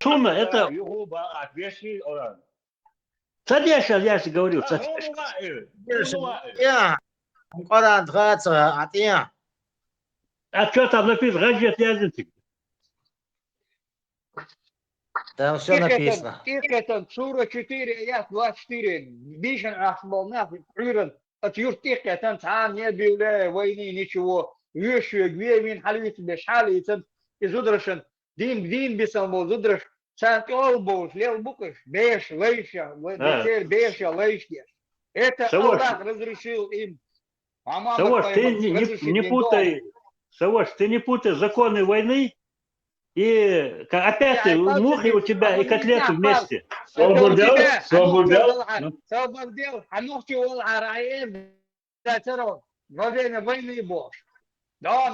Суна, это... Садись, я же говорю. А что там написано? Гаджет язык. Там все написано. Это сура 4, аят 24. Бишен ахмалнах, уран. От юртик, это там не объявляя войны, ничего. Вещи, гвевин, халит, бешалит, изудрашен. Дин бисалмо, зудраш. Сант Олбоус, лел букаш, беш, лейша, беша, лейшья. Это Аллах разрешил им. Савош, ты не путай. Савош, ты не путай законы войны и опять мухи у тебя и котлеты вместе. Свободел. Во время войны Бож. Да,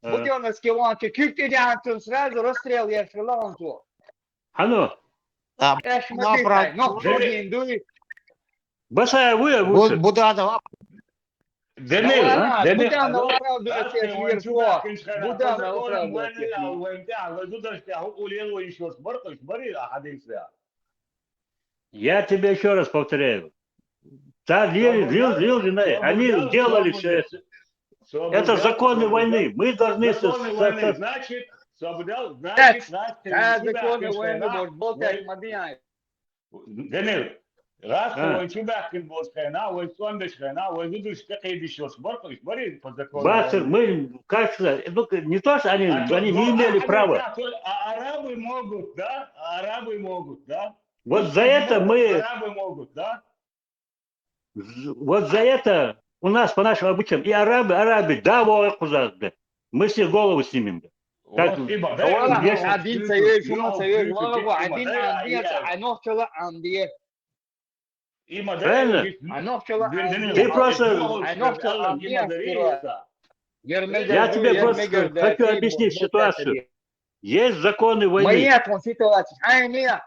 Буденовский ванче, кюктидянтун сразу расстрел я шелонту. Ану. Басая вы лучше. Буданова. Буданова оправдывает всех вершков. Буданова оправдывает всех. Я тебе еще раз повторяю. Они делали все это. Это законы войны. Мы должны... Значит, соблюдал, законы войны, может, болтать модняет. Демир, раз у тебя кинбоскайна, у Сонбешкайна, у Видуш, как и еще сборкой, смотри, по закону. Бацер, мы, как сказать, не то, что они не имели права. А арабы могут, да? Арабы могут, да? Вот за это мы... Арабы могут, да? Вот за это у нас по нашим обычаям и арабы, да, мы все голову снимем. Как, один союз, правильно? Ты просто... Я тебе просто хочу объяснить ситуацию. Есть законы войны. Моя ситуация.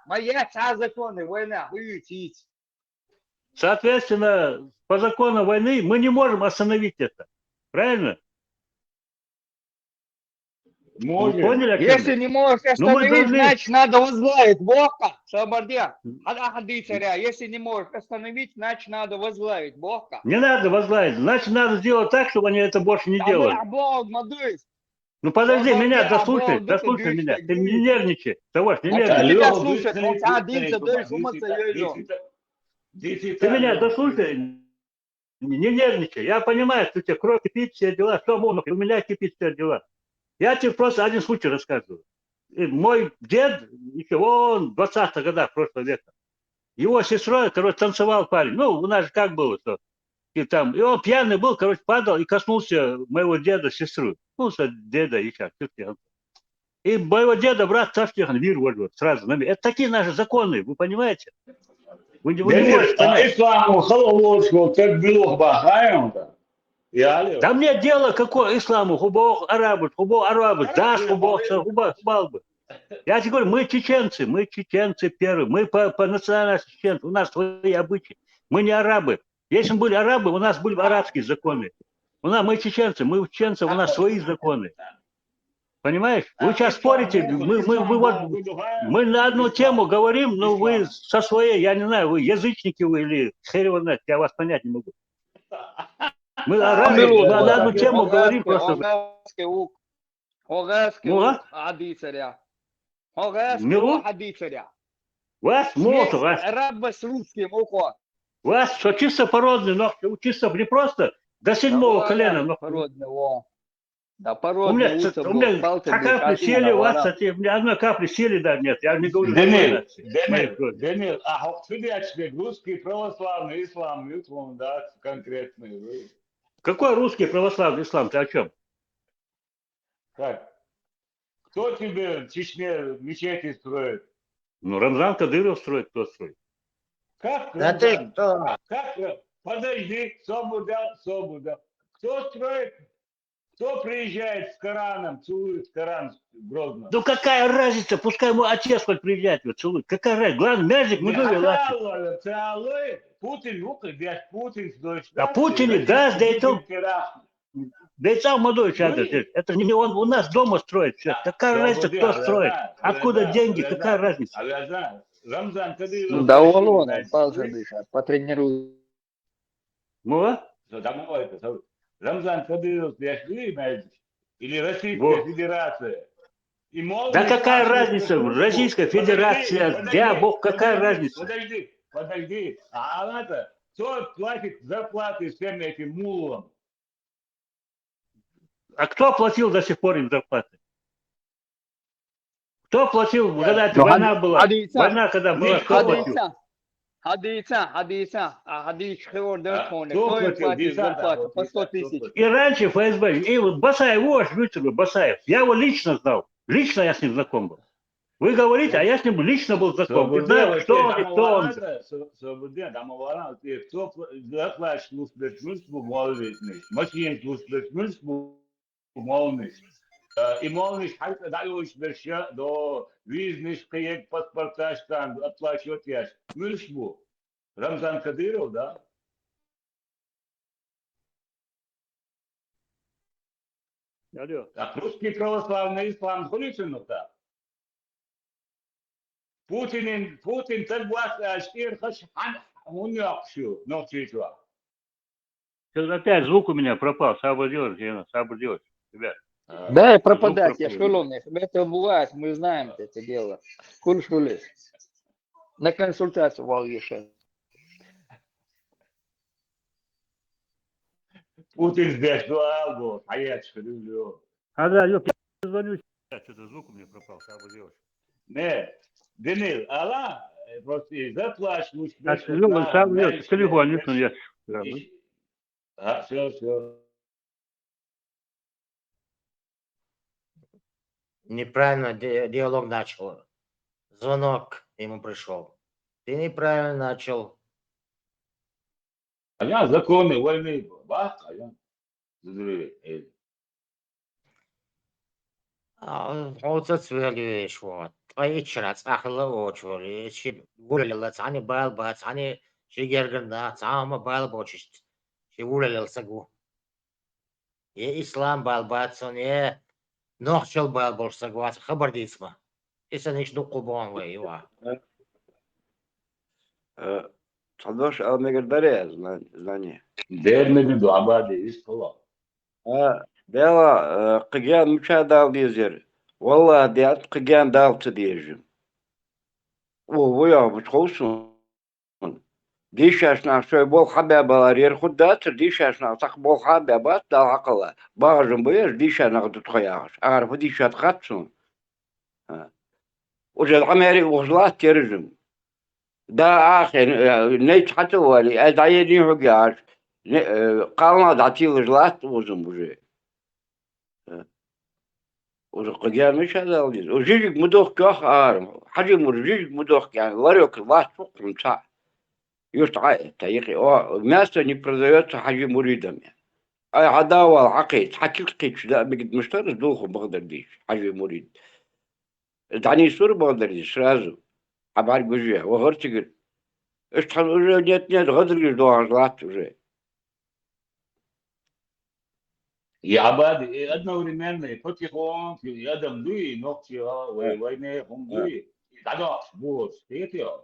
Моя законы войны. Соответственно, по закону войны мы не можем остановить это. Правильно? Поняли? Если не можешь остановить, значит надо возглавить. Бога. Если не можешь остановить, значит надо возглавить. Бога. Не надо возглавить. Значит, надо сделать так, чтобы они это больше не делали. Ну подожди, меня дослушай меня. Ты не нервничай. Того, не нервничай. Ты меня дослушай, не нервничай. Я понимаю, что у тебя кровь кипит, все дела, что можно, у меня кипит все дела. Я тебе просто один случай рассказываю. Мой дед, еще он в 20-х годах прошлого века, его сестрой, танцевал парень. Ну, у нас же как было, что и он пьяный был, падал и коснулся моего деда, сестры. Ну, деда и сейчас. И моего деда, брат, вир, вот, сразу. Это такие наши законы, вы понимаете? Вы не можете понять. Да мне дело какое исламу, хубох арабы, да, хубох балбы. Я тебе говорю, мы чеченцы первые, мы по национальности чеченцы, у нас свои обычаи, мы не арабы. Если бы были арабы, у нас были бы арабские законы. Мы чеченцы, у нас свои законы. Понимаешь? Вы сейчас спорите, мы на одну тему говорим, но вы со своей, я не знаю, вы язычники вы или хер, я вас понять не могу. Мы на одну тему говорим просто. Вас молото, вас. Арабы с русским ухо. Вас, что чисто породный, но чисто не просто до 7-го колена. Да, породный у меня капли сели, у вас, у меня одной капли сели, да, нет, я не говорю. Демир, а русский православный ислам, да, конкретный. Какой русский православный ислам, ты о чем? Как? Кто тебе в Чечне мечети строит? Ну, Рамзан Кадыров строит, кто строит? Как? Да ты кто? Как? Подожди, свобода. Кто строит? Кто приезжает с Кораном, целует Коран Грозно? Ну какая разница, пускай мой отец хоть приезжает, вот целует. Какая разница? Главное, мяжик мы довели. Путин, Путин, да Путин даст, да и то. Да и сам молодой человек здесь. Это не он у нас дома строит все. Какая разница, кто строит? Откуда деньги, какая разница? Рамзан Кадыров. Да он, пауза дышать, потренируй. Ну, Рамзан Кадыров Яшли, или Российская Вот. Федерация. И Да какая разница? Российская Федерация, я бог, какая разница? Подожди. А она-то, кто платит зарплаты всем этим мулам? А кто платил до сих пор им зарплаты? Кто платил, когда Ну, война была? Хадица. Война когда была, кто платил? Хадиц Хеордер Коне. Кто Кто им платил? платит Десяток, зарплату? вот По 100 десяток, тысяч. кто И раньше ФСБ, и вот Басаев, ваш Витер Басаев, я его лично знал. Лично я с ним знаком был. Вы говорите, а я с ним лично был знаком. И знаю, что он и кто он. Свободен, там аваран, кто заплатит службу молодежь, машин службу молодежь. И молодежь, хотя даешь берша до визных каек паспорташтан оплачивать яш. Службу. Рамзан Кадыров, да? Алло. А русский православный ислам хуличен-то. Путин так вас штир хашхан унякшу, но чего? Сейчас опять звук у меня пропал. Сабр делать, ребят. Да, пропадать, я пропал. школонный. Это бывает, мы знаем это дело. Куль-шулы. На консультацию вал еще. Путин здесь дуал был, а я люблю. А да, я звоню. Что-то звук у меня пропал. Сабр делать. Не, Денис, ала, просто заплачь, лучше. А сам телефон, я. А, все. Неправильно диалог начал. Звонок ему пришел. Ты неправильно начал. А я законы войны, бах, а я. Вот цвели вот. Твои чрат, ахла очвали. Гуляли, цани балба, цани шигерганда, цама балба очист. Шигуляли сагу. И ислам балба, цани нохчал балба сагу. Хабар дисма. Иса ниш дукубон вейва. تحضرش أو مقدرية زنانية Дер меду абади, искала. ديلا قجان مشاهدة ديزير والله ديات قجان دال تديجم ويا بتخوصون ديش عشنا شوي بول حبابة لارير خدات ديش عشنا صح بول حبابات دا عقلة باجم بيش ديش عشنا تخياش أعرف ديش تخاتسون وجد عمري وغلات ترجم دا آخر نيت حتى والي أدعيني حقاش قالنا دعتي وجلات وزم بجي وقجان مش هذا وليد وجيجك مدوخ كاخ عارم حاجة مرجيجك مدوخ يعني لاريوك الله فوق متاع يستعى تاريخي أو ماسة не продается حاجة مريدة يعني أي عداوة عقيد حكي لقيت لا بقد مشترك دوخ بقدر ديش حاجة مريد دعني سور بقدر ديش رازو عبار بجيه وغير تقول إيش تحل نيت غدر يدوها جلات وجيه يا عبادي أدنى ورمان فتحون في أدم دوي نقطي وينه هم دوي دعوة بوس تيتيو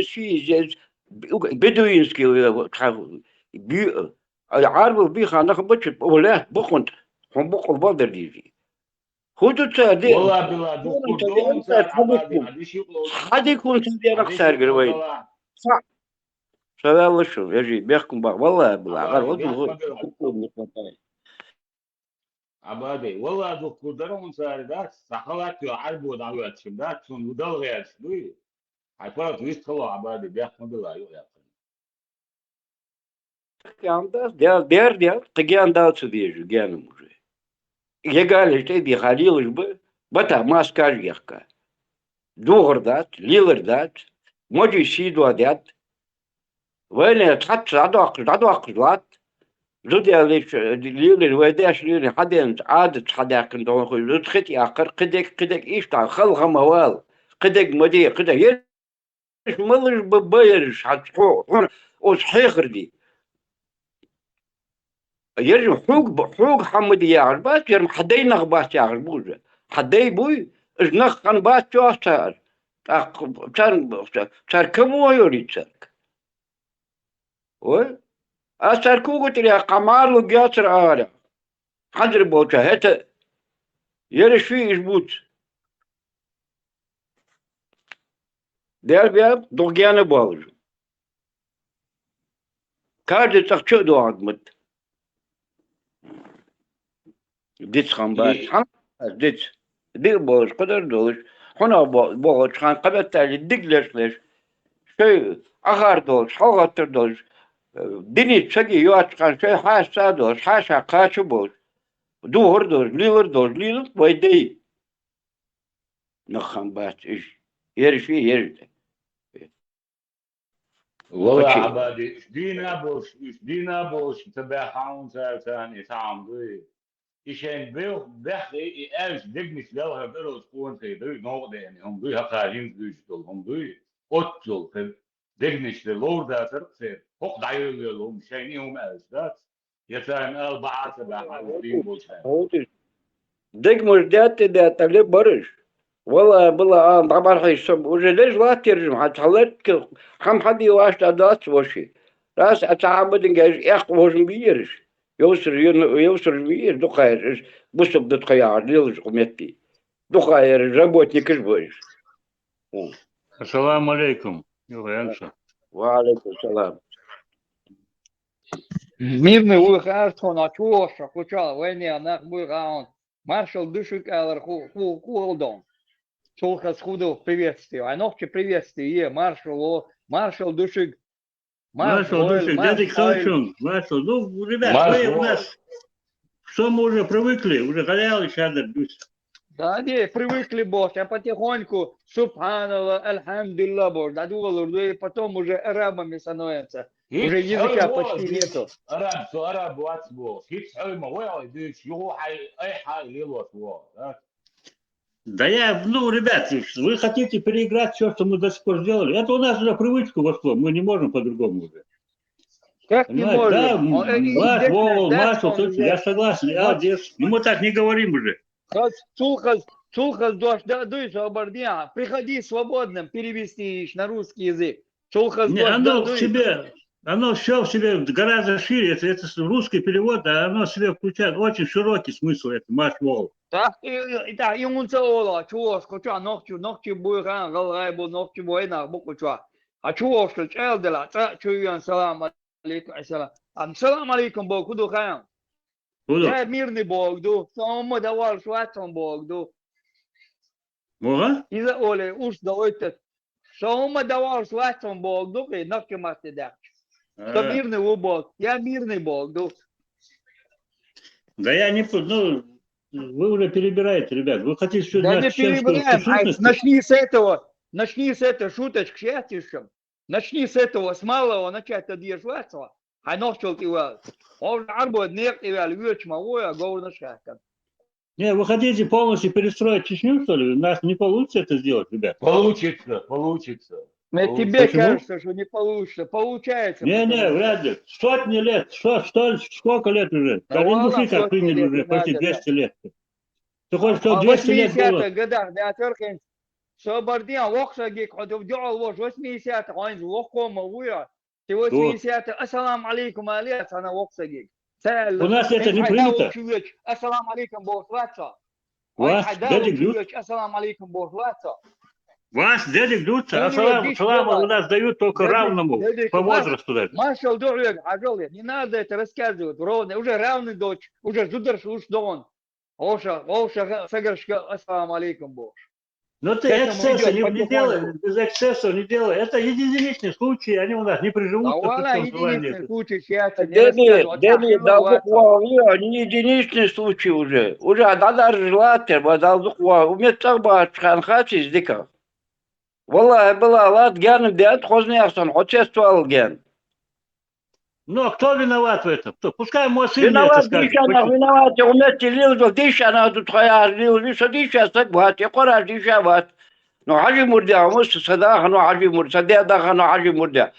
شيء بدوينسكي بي عارف بيخا نخبطش ولا بخنت هم بقول بقدر ديجي خدوا تادي والله بالله دكتور حد يكون تادي أنا خسر قروي صح شغال شو يجي بيحكم بقى والله بالله غير عبادي والله دكتور درون صار ده سحلات يعربوا دعوات شمدات شون ودل غير شوي هيفرق ويست خلوا عبادي بيحكم بالله يا دير قجان دال تديجو جانو مجي يقال تبي خليل جب بتا ما سكاج يحكا دوغر دات ليلر دات موجي سيدو دات وين تحط عدوق لات زود ليلر وداش ليلر حدين عادت حداك ندو زود ختي اخر قدك ايش تاع خلغه موال قدك مدي قدك ملش ببايرش حتحو وصحيح دي يرجع حوق حمد يعربات يرم حدي نغبات يعربوزة حدي بوي إج نخن بات جوستار تار كمو يوري تسرك و أسر كوغت لها قمار وقياتر آلا حجر بوتا هتا يرش فيه إجبوت دير بياب دوغيانا بوالج كارد تخشو دو عدمت ديت خنبات حن ديت دير بوش قدر دوش حنا بوش خان قبل تالي ديك ليش شيء أغار دوش حوغتر دوش ديني تسجي يوات كان شيء حاسة دوش حاسة قاشو بوش دور دوش ليور ويدي نخن بات إيش يرشي يرد والله أوكي. عبادي ايش دينا بوش تبع حاون ثاني تعمل إيشين بيو بخي إيش دقنش لوها بيرو سكون في دوي نقطة يعني هم دوي هقارين دوشتول هم دوي أتول في دقنش للور داتر في فوق داير لهم شيء هم إيش دات يتان أربعة تبع حاون دين بوشان دق مجدات ده اللي برش والله بالله طبعا حيسب وجه ليش لا ترجم حتى حلت خم حد يواش دات وشي راس أتعبد إنجاز يخوش بيرش يوصل بير دخير بس بدت خيار ليش قمتي دخير جابوتني كشبوش السلام عليكم. يلا وعليكم السلام Мирный выход, он очушка, кучал, войне, нах выход. Маршал дышит, алар хулдон. Чулха схудал приветствие. А ногти приветствие, маршал дышит. Маршал, дядя Ксалчун, Маршал, ну, ребят, вы у нас, что мы уже привыкли, уже галяли сейчас дадусь. Да, не, привыкли, босс, а потихоньку, субханаллах, альхамдулилlah, босс, и потом уже арабами становятся. Уже языка почти нету. أراب واتسبو هيك حوي ما ويا يديش يو أي حاجة ليلوت Да я, ну, ребят, вы хотите переиграть все, что мы до сих пор сделали? Это у нас уже привычка вошло, мы не можем по-другому уже. Как не Да, можем? ваш Вова, Маша, я согласен, я здесь, ну мы так не говорим уже. Чулхас, дождь, обордня, приходи свободным, перевести на русский язык. Чулхас, не, оно в себе, оно все в себе гораздо шире, это русский перевод, а оно в себе включает очень широкий смысл, это Маш Вова. Так, и он целовал, чего, скуча, ногти буйхан, галайбу, ногти война, букуча. А чего, что челдела, чуян, салам алейкум, салам алейкум, Бог, куду хаям. Я мирный Бог, ду, само давал шватом Бог, ду. Ага? Из-за Оли, уж давайте. Само давал шватом Бог, ду, и ногти масти дак. Что мирный Бог, я мирный Бог, ду. Да я не, ну, вы уже перебираете, ребят. Вы хотите что-то... Да не перебираем, начни с этой шуточки, счастьем. Начни с этого, с малого начать одерживаться. А начал ты вас. Он арбует нет и вальвёч мовое, говорю на шахтах. Не, вы хотите полностью перестроить Чечню, что ли? У нас не получится это сделать, ребят. Получится. Но тебе кажется, что не получится. Получается. Не, вряд ли. Сотни лет. Сколько лет уже? Индуши как приняли уже почти 200 лет. Ты хочешь, что 200 лет было? В 80-х годах, да, только Собордин, Воксагик, Ходовдёл, 80-х, он Вокома, Уя. Ты 80-х, ассалам алейкум, алейкум, она Воксагик. У нас это не принято. Ассалам алейкум, Бог Лаца. Вас дядя Глюц. Ассалам алейкум, Бог Лаца. Вас дядя Глюц, ассалам у нас дают только равному по возрасту. Маршал Дурек, Ажоле, не надо это рассказывать. Уже равный дочь, уже Зударш Ушдон. Оша, Сагаршка, ассалам алейкум, Бог. Но ты эксцессы не делай, без эксцессов не делай. Это единичные случаи, они у нас не приживутся. Единичный случай, сейчас Дени, не единичный случай уже. Уже надо желать, вместо ханхати с дика. Валла, была лад гян, дед, хозный ахсан, отчествовал ген. Ну, кто виноват в этом? Кто? Пускай мой сын это скажет. Виноват, вместе лил, диша, надо твоя, лил, диша, садбат, я кораж, диша, бат. Ну, حاجة مردة مش صداقة نوع حاجة مردة صداقة نوع حاجة مردة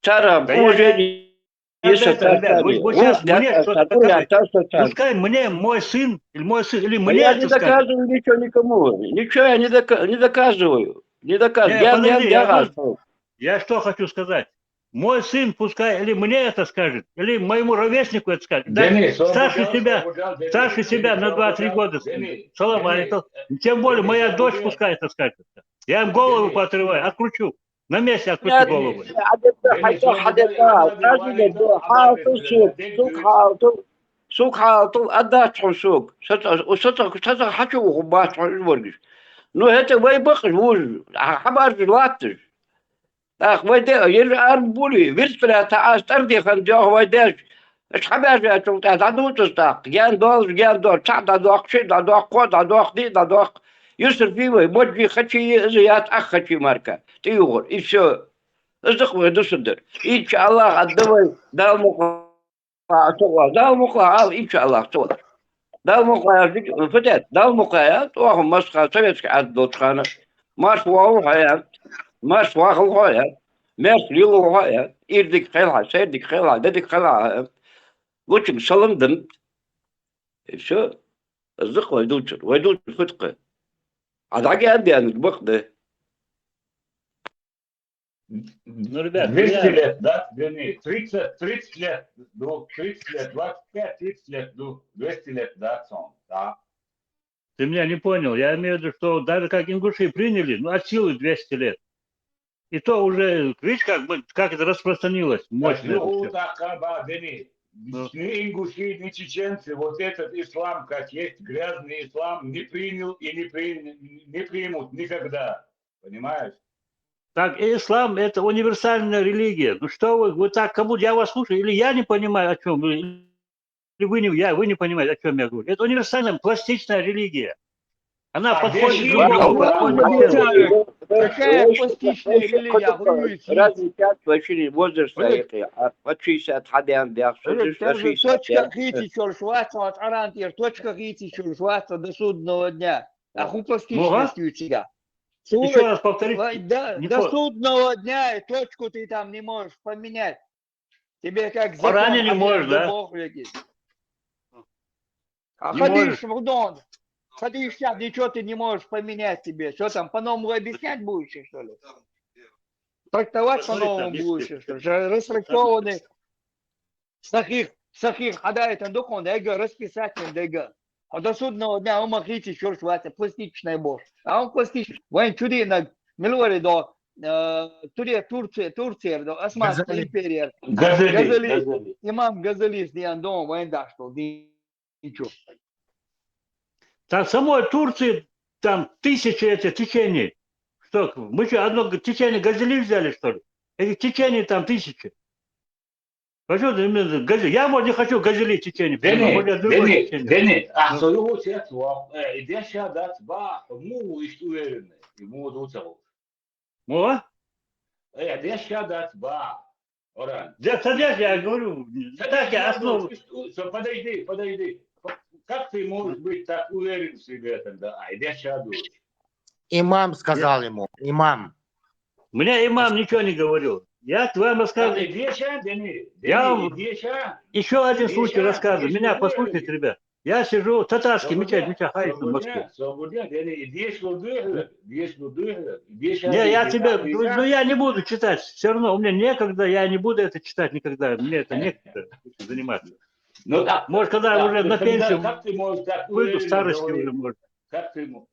ترى بوجي Если это, ребят, вы сейчас мне что-то доказываете. Пускай мне мой сын, или мне я не это скажет. доказываю ничего никому. Ничего я не доказываю. Не доказываю. Не, подожди, Я я раз. Я что хочу сказать. Мой сын пускай или мне это скажет, или моему ровеснику это скажет. Да, Денис, старше себя на 2-3 года. Салам алейкум. Тем более моя дочь пускай это скажет. Я им голову поотрываю, откручу. На месте откручу голову. سوق حاطل أدات حسوق ستر حشو غبات ورقش نو هتا وي بقش وز حبار جلاتش أخ ويدا يرجع أربولي ويستلا تعاش تردي خنجاه ويداش إيش حبار جاتو تعدو تستاق جان دول تعد دوق شيء دوق قود دوق دي دوق يسر فيه ويموجي خشي زيات أخ خشي ماركا تيغور إيش أصدق ويدسدر إن شاء الله الدواء دال مقا دال مقا إن شاء الله صور دال مقا فتات دال مقايات وهم مسخة سويتك عاد دوتخانة ماش واو حياة ماش واخل حياة ماش ليلو حياة إيردك خيلها سيردك خيلها ددك خيلها وشم سلم دم شو أصدق ويدوتر فتقة عاد عقي عندي أنا الوقت Ну, ребят, 200 лет, да, Денис? 30 лет, 30 лет, 25, 30 лет, 200 лет, да, сон, да. ты меня не понял. Я имею в виду, что даже как ингуши приняли, ну, от силы 200 лет. И то уже, видишь, как это распространилось, мощно это Ну, все. так, Денис, ни ингуши, ни чеченцы, вот этот ислам, как есть грязный ислам, не принял и не примут никогда, понимаешь? Так, ислам – это универсальная религия. Ну что вы так, кому я вас слушаю, или я не понимаю, о чем вы, или вы не понимаете, о чем я говорю. Это универсальная, пластичная религия. Она подходит к любому. Какая пластичная религия, хуйся. Разный час вообще возраст от 60 хадян до 60. Точка хити чуршваца, от арантир, точка хити чуршваца до судного дня. А ху пластичностью у тебя. Еще раз повторите. До судного дня и точку ты там не можешь поменять. Тебе как закон. Ранее не можешь, да? А ходишь в дом. Ходишь сейчас, ничего ты не можешь поменять тебе. Что там, по-новому объяснять будешь, что ли? Трактовать по-новому будешь, что ли? Растрактованный. Сахих, хадай это духон, эго, расписатель, эго. А до судного дня он махите, черт шваться, пластичная бошь. А он пластичный. Вань чуди на милоре до Турция, до Османская империя. Газали. Имам Газали с дом, вань да, что, ничего. Там в самой Турции там тысячи этих течений. Что, мы что, одно течение Газели взяли, что ли? Этих течений там тысячи. Почему ты именно Газели? Я, может, не хочу Газели течение. Денис, а своего сердца, идешь дать ба, му и что уверенный, ему удуцал. О? Идешь дать ба. Садись, я говорю, так я основу. Подойди. Как ты можешь быть так уверен в себе тогда? Идешь дуть. Имам сказал ему, имам. Мне имам ничего не говорил. Я вам рассказываю. Я вам еще один случай рассказываю. Меня послушайте, ребят. Я сижу, татарский мечеть Хайф в Москве. Не, я тебе, ну я не буду читать. Все равно у меня некогда, я не буду это читать никогда. Мне это некогда заниматься. Ну, так, может, когда так, уже на пенсию выйду, старости уже, может. Как ты ему?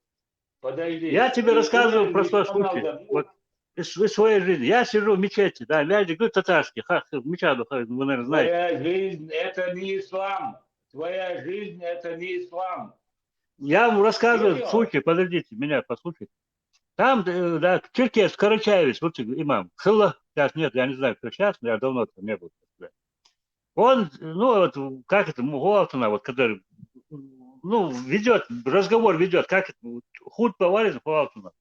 Подойди. Я тебе рассказываю про свой случай. Вот, из своей жизни. Я сижу в мечети, да, ляди, говорю, татарский, мечаду, вы, наверное, знаете. Твоя жизнь – это не ислам. Твоя жизнь – это не ислам. Я вам рассказываю случай, подождите, меня послушайте. Там, да, черкес, Карачаевец, вот имам, Хилла, сейчас нет, я не знаю, кто сейчас, я давно там не был. Он, ну, вот, как это, Мугуалтана, вот, который, ну, ведет, разговор ведет, как это, худ поварит Мугуалтана.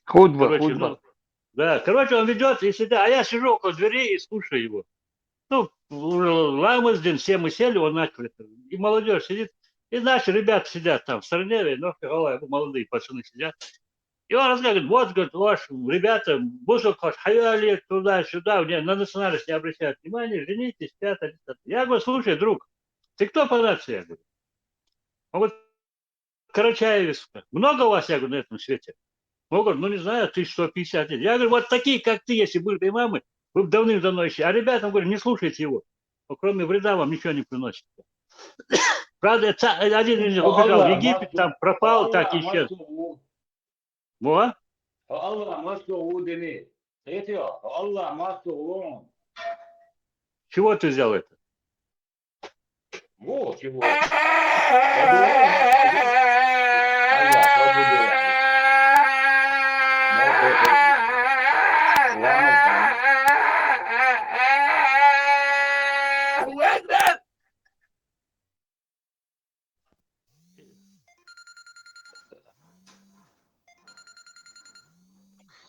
Худба. Ну, да, короче, он ведет и сидит, а я сижу около дверей и слушаю его. Ну, ламаздин, все мы сели, он начал это, и молодежь сидит, и наши ребята сидят там в стороне, ну, молодые пацаны сидят. И он рассказывает, вот, говорит, ваш, ребята, бусок ваш, хаяли туда-сюда, на национальность не обращают внимания, женитесь, пятое, десятое. Я говорю, слушай, друг, ты кто по нации? Я говорю. Он говорит, Карачаевец. Много у вас, я говорю, на этом свете? Он говорит, ну не знаю, 1150 лет. Я говорю, вот такие, как ты, если были бы имамы, вы бы давным-давно еще. А ребятам говорю, не слушайте его. Он, кроме вреда вам ничего не приносит. Правда, один из них убежал в Египет, там пропал, так исчез. Во? Allah mastu deni. Yetiyor. Allah mastu. Чего ты взял это? Вот чего.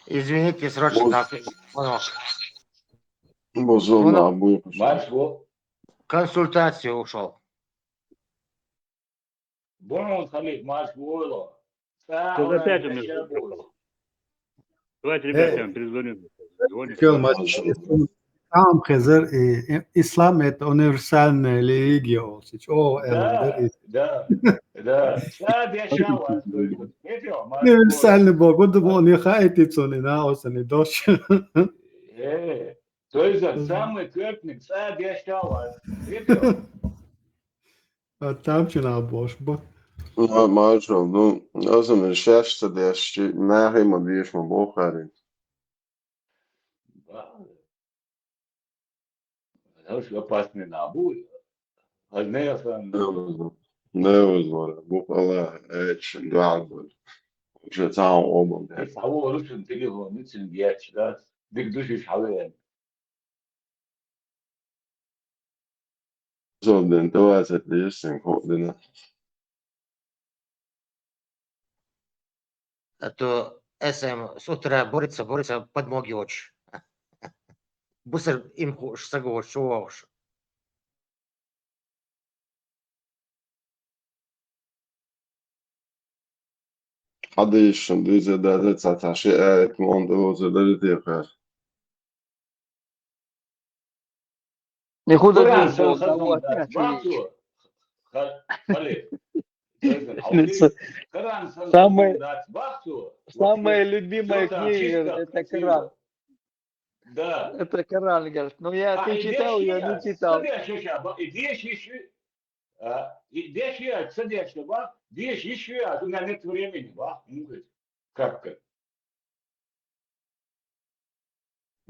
Извините, срочно так. Бозона бuyur. Marş bu. Консультацию ушел. Bunu Халид marş bu oğlu. Тут опять у меня пропал. Давайте, ребята, я вам перезвоню. Звоню. Tamam Hızır, İslam et universal religion. O Да, да, да. Sad yaşa Ne diyor? Marş bu. universal Bog, bu onu hayatı na olsun doş. То есть самый крупный sad yaşa Ne diyor? Tam çınav boş bu. Mažo, nu, o zaman šeštadies, mērījuma diešma Buhari. Hoş opasni nabu. Ne yasan? Neuzvar, Buhala, Eçin, Dağdır. Že tam obam. هو رسم تليفون نتسن بياتش لا ديك دوشش حوالي Zodien tev vajadzētu diesen koordināt. А то СМ с утра борется, подмоги очень. Быстро им сагош, шоуш. Hadīšana, dziedāt, redzētā šī ēta, man lūdzu, darīt iepēr. ناخذ قرآن الجزء خلصنا بعثوا خلي قرآن خلصنا بعثوا Самая любимая книга это Коран. Да. Это Коран, говорит. Ну ты читал, я не читал. Идешь я, садишься, идешь еще, а у меня нет времени, как?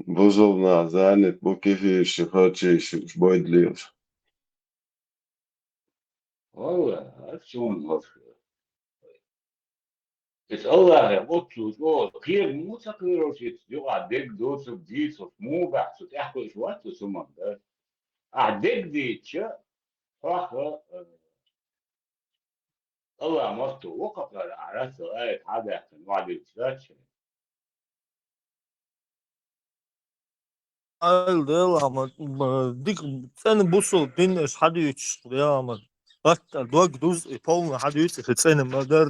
Buzulnā zēnit, bukifīši, hočīši, šboidļīši. والله شلون الوصف بس الله يقول خير مو تقدر وشيت يقعد ديك دوس بديس مو بحث تحكي شو وقت ثم أعدك ديتش فخ الله مستو وقف على سؤال هذا يحسن بعد الثلاث Aldı ama dik sen busol din hadüç ya ama hatta dog duz polna hadüç sen madar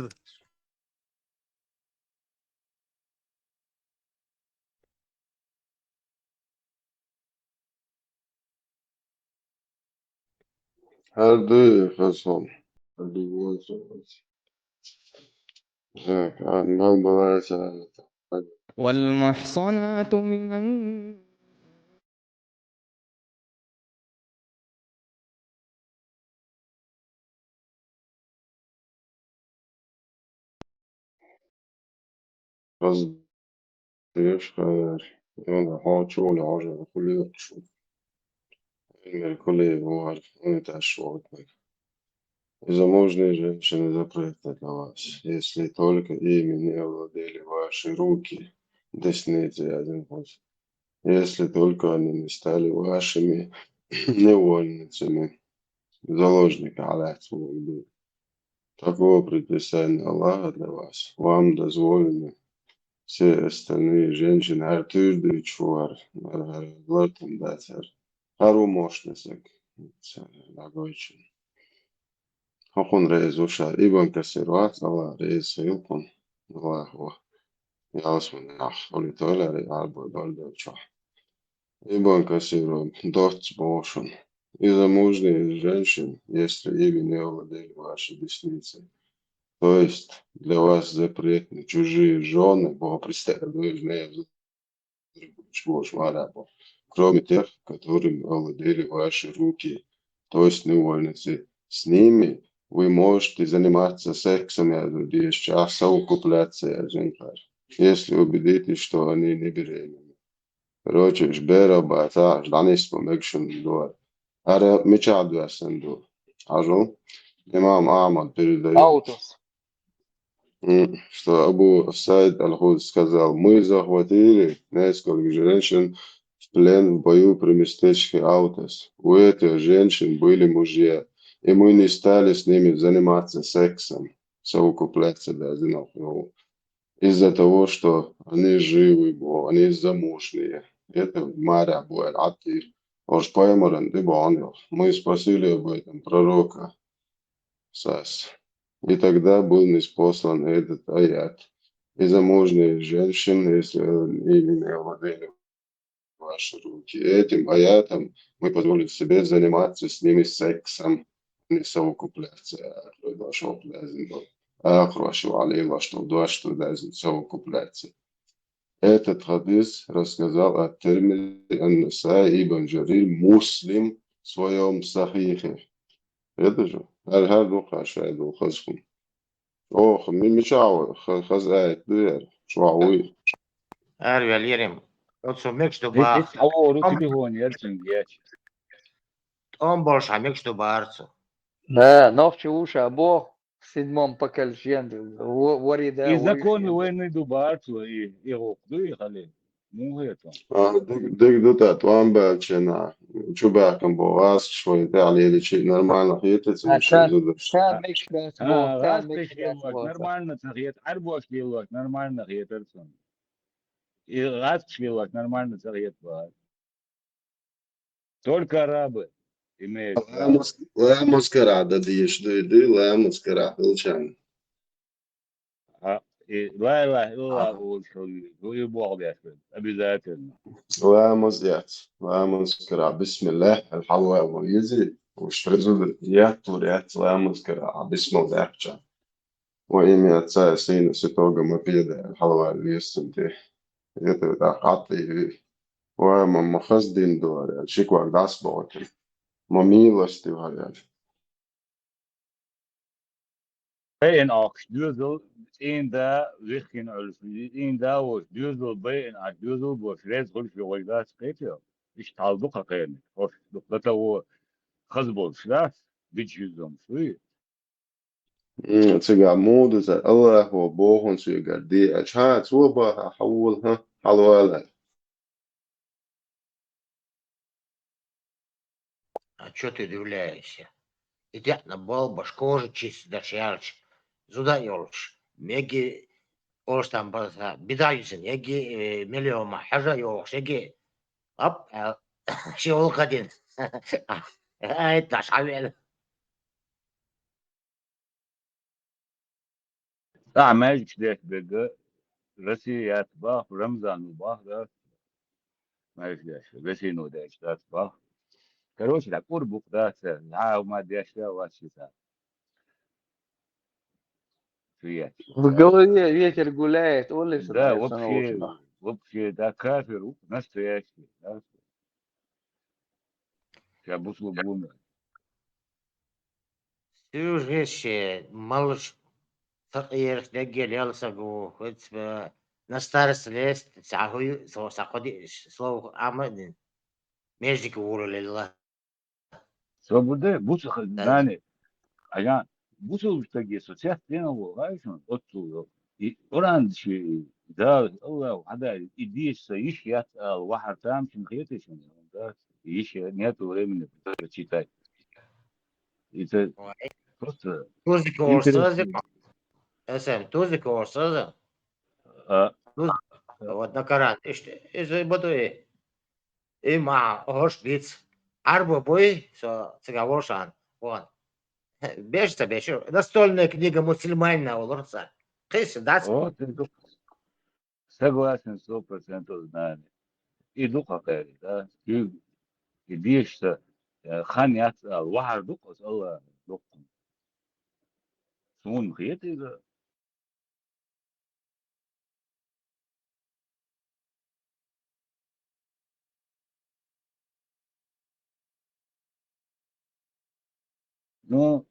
Her duyu fason. Her duyu olsun. Ben bana zēnit. والمحصنات من Kaz diyeş kadar. Yani haçı ola harca. Kulli yokçu. Ilmi kulli var. Onu taşu. Из-за замужние женщины запреты для вас, если только ими не овладели ваши руки, десницы один путь. Если только они не стали вашими невольницами, заложники Аллаха. Такого предписания Аллаха для вас. Вам дозволены все остальные женщины, her türlü çuvar, her glötüm beter, her umoşnesek, lagoyçin. Hakun reiz ušā, Ibn Kasir vārds, Allah reiz ilpun, Allah. Jāsmanāk, un tolerē jābūt doldočā. Ибо кассирую дождь бошен. И замужние женщины, если ими не овладели ваши десницы. То есть для вас запретны чужие жены, богопредставленные кроме тех, которым овладели ваши руки, то есть невольницы. С ними вы можете заниматься сексом, совокупляция, если убедитесь, что они не беременны. Короче, жбера бата, жданис помекшен дуар. Ара мечаду асенду. Ажу, имам Ахмад передает, Аутус. что Абу Сайд Аль-Худ сказал: мы захватили несколько женщин в плен в бою при местечке Аутос. У этих женщин были мужья, и мы не стали с ними заниматься сексом, совокупляться, да, из-за того, что они живы, они замужние. Это Мария Буэр-Атир. Мы спросили об этом пророка Сас. И тогда был ниспослан этот аят. И замужние женщины, если ими не овладели ваши руки. Этим аятом мы позволили себе заниматься с ними сексом, не совокупляться. Совокупляться. Этот хадис рассказал от Тирмизи, ан-Насаи, Ибн Джарир, Муслим в своем сахихе. Это же. هذا خاشع وخزفهم أوه من مشاوي خزايت دير شواوي Әрвел ерем. Отсо мекшту Dit бах. gewoon telefoon, Jeltsin, Jetsch. Он больше мекшту барцу. Да, новче уши, або в седьмом поколении. Варида, И законы войны Дубарцу и Рокду и Хале. Ну, это. ديك دوتا توان بالشنا شو باكم بواس شوي تعلي لي شيء نورمال هيتس مش كان ميكس باس بو Раз كان ميكس باس пришло, بو нормально цахет, арбош лилок, нормально хетерсон. И раз пришло, нормально цахет бар. Только арабы имеют право. لا مسكرة ده ديش دي لا مسكرة الشان И ла ла илла улшули, и Бог яшвен, обязательно. لا مزيات لا مسكرة بسم الله الحلوى ويزي وشرزو يات وريات لا مسكرة بسم الله يحشان وإيمي أتسايا سينا ستوغا مبيدة الحلوى اللي يستنتي يتبدا قاطي وما مخزدين دور شكوى داس بوتي مميلستي وهذا En ook duurzel, één daar weg in alles. Één daar was duurzel bij en uit duurzel was reeds goed voor dat speelt. Ik taal ook geen. Of dat we خزبل شلاس بيجيزهم شوي. تسقى مود زي الله وبوهن سيقى دي أشهاد سوبا حولها حلوة А что ты удивляешься? Идет на бол, башкожи чист, дачарч. Зуда йолш. Меги олш там база. Бидаюсен, еги миллион хажа йолш, еги. Оп, شغل قديم. هاي تشعبين. أعمال كده بقى رسيات باه رمضان وباه ده ما يفلاش رسي نو ده اشتات باه كروش لا قربك ده ساعة وما ديش ده واشيسا فيات В голове ветер гуляет, улица ده на научно. вообще ده كافر настоящий да я буслу бумер Сюж вещи, малыш, تغيير تنقل يلصقوا на старость лет سعهو سو سعودي سلو عمد ميجيك وورو لله. свобода бусу нане аян бусу таги социал тено гайшон отцу и оран شي ده الله هذا يديش يش يات واحد تام شن خيتش ده يش نياتو من читать это просто Tuzi korsazi, интересно اسم tuzi korsazi. Вот на Коран. إيش بدو إيه مع هوش بيتس عربو بوي سجاوشان وان بيش بيشو настольная книга мусульманина олорса قيس داس вот Согласен 100% с нами. Иду какая, да. Идишь-то, ханят, вахар дукос, алла дуком. Сун хети, да. Ну,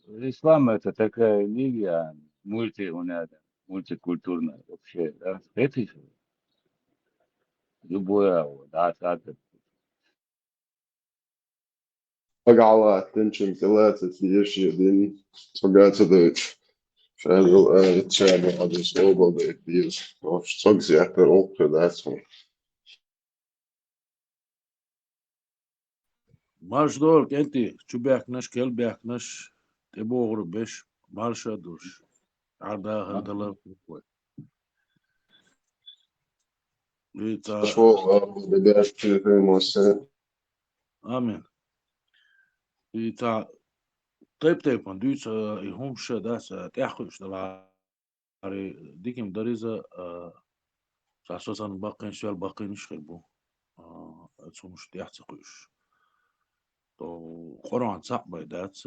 ислам это такая религия, мультикультурная вообще, да. Это же любое, да, Pagāvāt, viņš ir cilvēks, tieši dienu, pagāca dēļ. Šeit šādas obaldēt dievs. Sagsēt ar upredēts. Marş doğru kenti. Çubaknaş, kelbaknaş. Teboğru beş. Marşa duş. Arda hırdalar. Vita. Šo bedēs pirmos. Amen. Vita. Tep man duits i homsha das تأخذ دلاري ديكم دريزة أساسا باقين شوال باقين يشخبو أتسومش تيحتقوش تو قرآن صعبة دات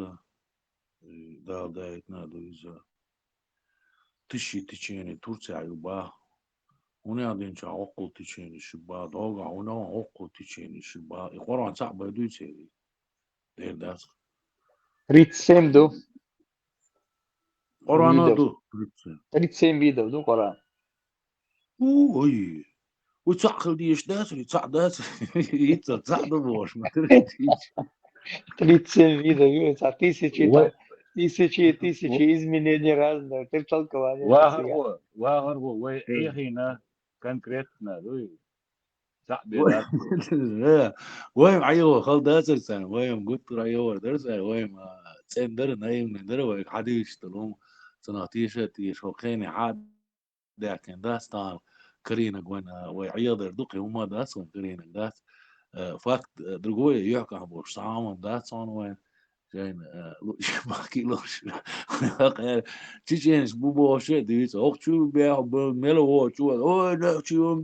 دا يتنادو إذا تشيني تورتي عيوبا هنا دين شا عقل تشيني شبا دوغا هنا عقل تشيني شبا قرآن صعبة دوتي دير دات Ritsem do. قرآن Video. دو Ritsem video do Koran. اوه وتعقل ديش داتري تاع داتري تاع دبوش ما تريدش 37 видов, а Ой, тысячи изменений разных, ты толкование пофига. вахарго, إيهنا конкретно, تعبيرات. وين عيوه خل داتر سنة وين قلت عيوه درسة وين تسين در نايم ندر وين حديش تلوم سناتيشة تيش وخيني حاد لكن داستان كرينا قوانا ويعيض يردقي هما داس كرينا داس فاكت درقوية يحكى عبوش صعاما داس وين جاين باقي لوش تيجينش بوبو شيء ديس أخ شو بيع ملو هو شو أوه لا شو يوم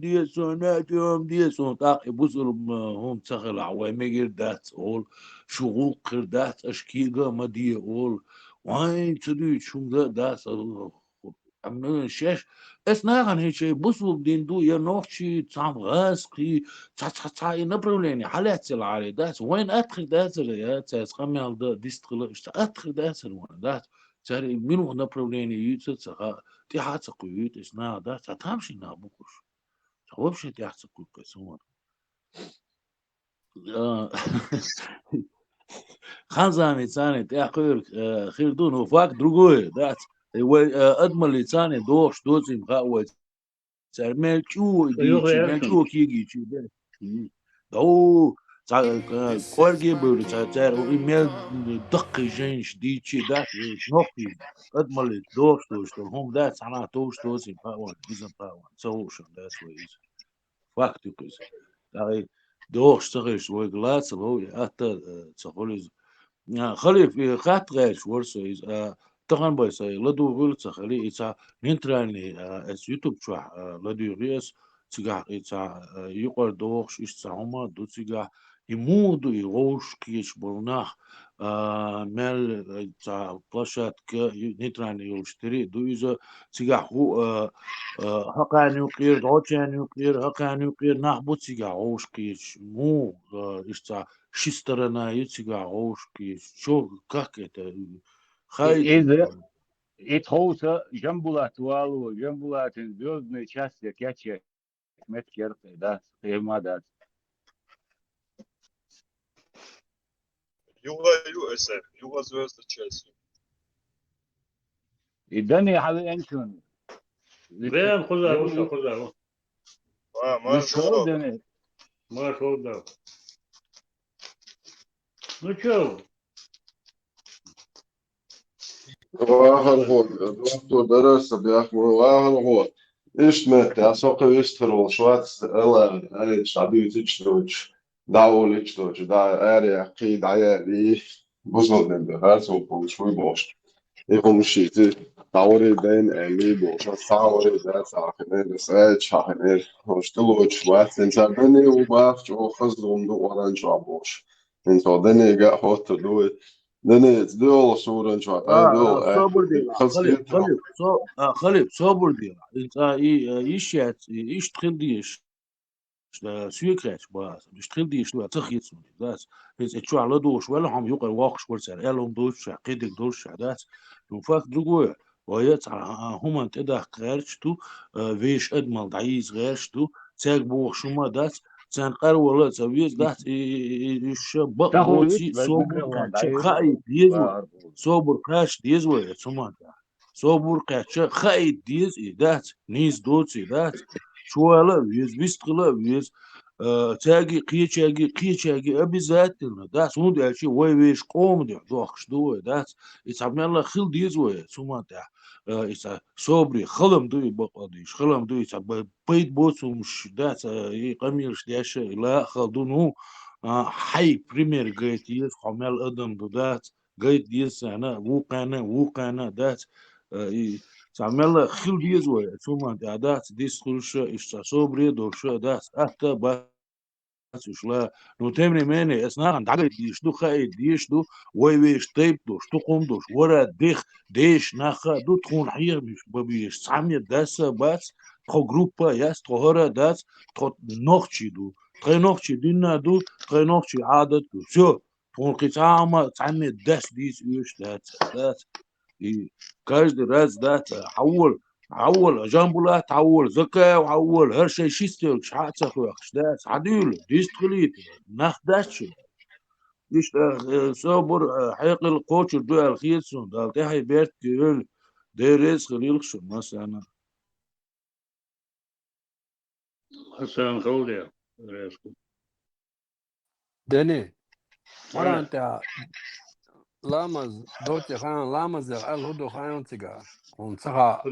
ديسون تاقي بوصل هم تخل عوي ميجر داس أول شغل قر داس أشكيجا ما دي أول وين تدي شو داس عمل شش اسنا هيك شيء بوصل بدين دو يا نوخشي تعم غاسقي تا نبروليني حالات العالي داس وين ادخل داس يا تاس خمال دا ديستغل ادخل داس وين داس تاري منو نبروليني يوتس تي حاتق يوت اسنا داس تامشي نابوكش توبش تي حاتق كسون خانزاني ثاني تاخير خير دون وفاك درغوي داس ادمل ثاني دوش دوزي مخاوي ملچو ملچو كيجي دو كورجي بول تاع ايميل دق جينش ديتشي داك نوكي ادمل دوش هم داس انا دوش دوزي باون بيزن باون سوش داس ويز فاكتو كيس داي دوش تغيش ويغلاص لو حتى تقولز خلي خاطرش ورسويز طبعا بس لدو غلط خلي إذا ننتراني اس يوتيوب شو لدو ريس تيجا إذا يقدر دوخش إستعمال دو تيجا يمودو يغوش كيش بلناه مال إذا بلاشات ك ننتراني يشتري دو إذا تيجا هو حقا نيوكلير دوتشا نيوكلير حقا نيوكلير نحبو تيجا غوش كيش مو إذا شسترنا يتيجا غوش كيش شو как это إذا إتخوصة جنبولات والو جنبولات звездные части كاتشي متكرت داس قيمة داس Юга звезды части. إداني حالي أنشون وين خذها Марш لسه ما خذها ну чё واخر هو دكتور درس بيحكوا واخر هو ايش مات اسوق يسترول شوات الا اي شعبي تشتوش داول تشتوش دا اري عقيد عيالي بوزن من هارس وشوي بوش يهم شيء تعوري دين أمي بوشا تعوري ده ساخنين ساعد شاخنين واشتغلوا شوات إنسان دني وباف جو خزهم دو وران شابوش إنسان دني جا هوت دو دني دول صورة شوات هاي دول صبر ديلا خز خليب يترا خليب خليب صبر ديلا انت ايش ايش تخديش سويكريش باز مش تخديش لو تخيط داس بس اتشو على دوش ولا هم يقع واقش ورسال الهم دوش قيدك دوش داس نفاك دغو ويت هم انت ده غيرشتو ويش ادمل دعيز غيرشتو تاك بوخ شما داس سان قر ولا تبيز داس ايش بق تاخذ بوتسي بس صوبر ميكروفون كاتش ضعيف خايد ديزو صوبر كاش ديزو سما صوبر كاتش خايد ديز دات نيز دوتسي دات شوالا ويز بيستغلا ويز تاجي قيتشاجي обязательно да سوند اشي وي ويش قوم دي دوخش دو دات يصعب الله خل ديز وي سوما تا يصع صبري خلم دو بقديش خلم دو يصعب بيت بوتسوم دات قميرش داش لا خلدونو حي بريمير جيت يس خمال ادم دو دات جيت ديس انا وقانا دات تعمل خل ديز وي ثم دات ديس خلش صبري دورش دات اتا بس لا نو تمري ماني اسنا عند عقل ديش دو خايد ديش دو وي ويش طيب دوش تقوم دوش ورا ديخ ديش ناخا دو تكون حير مش ببيش سامية داسا بس تخو جروبا ياس تخورا داس تخو نوخشي دو تخي نوخشي دينا دو تخي نوخشي عادت دو شو تكون قطعة تعمي داس ديس ويش دات каждый раз да حول جنبولا حول ذكاء وحول هر شيء شيستر شحاتة خوخش ده عديل ديست خليت نخدش ديش صبر حيق القوش دو الخيسون ده تحي بيت كيل ديريس خليلش مثلا حسن خولي دني مرة أنت لامز دوتي خان لامز الهدو خان تيجا ونصها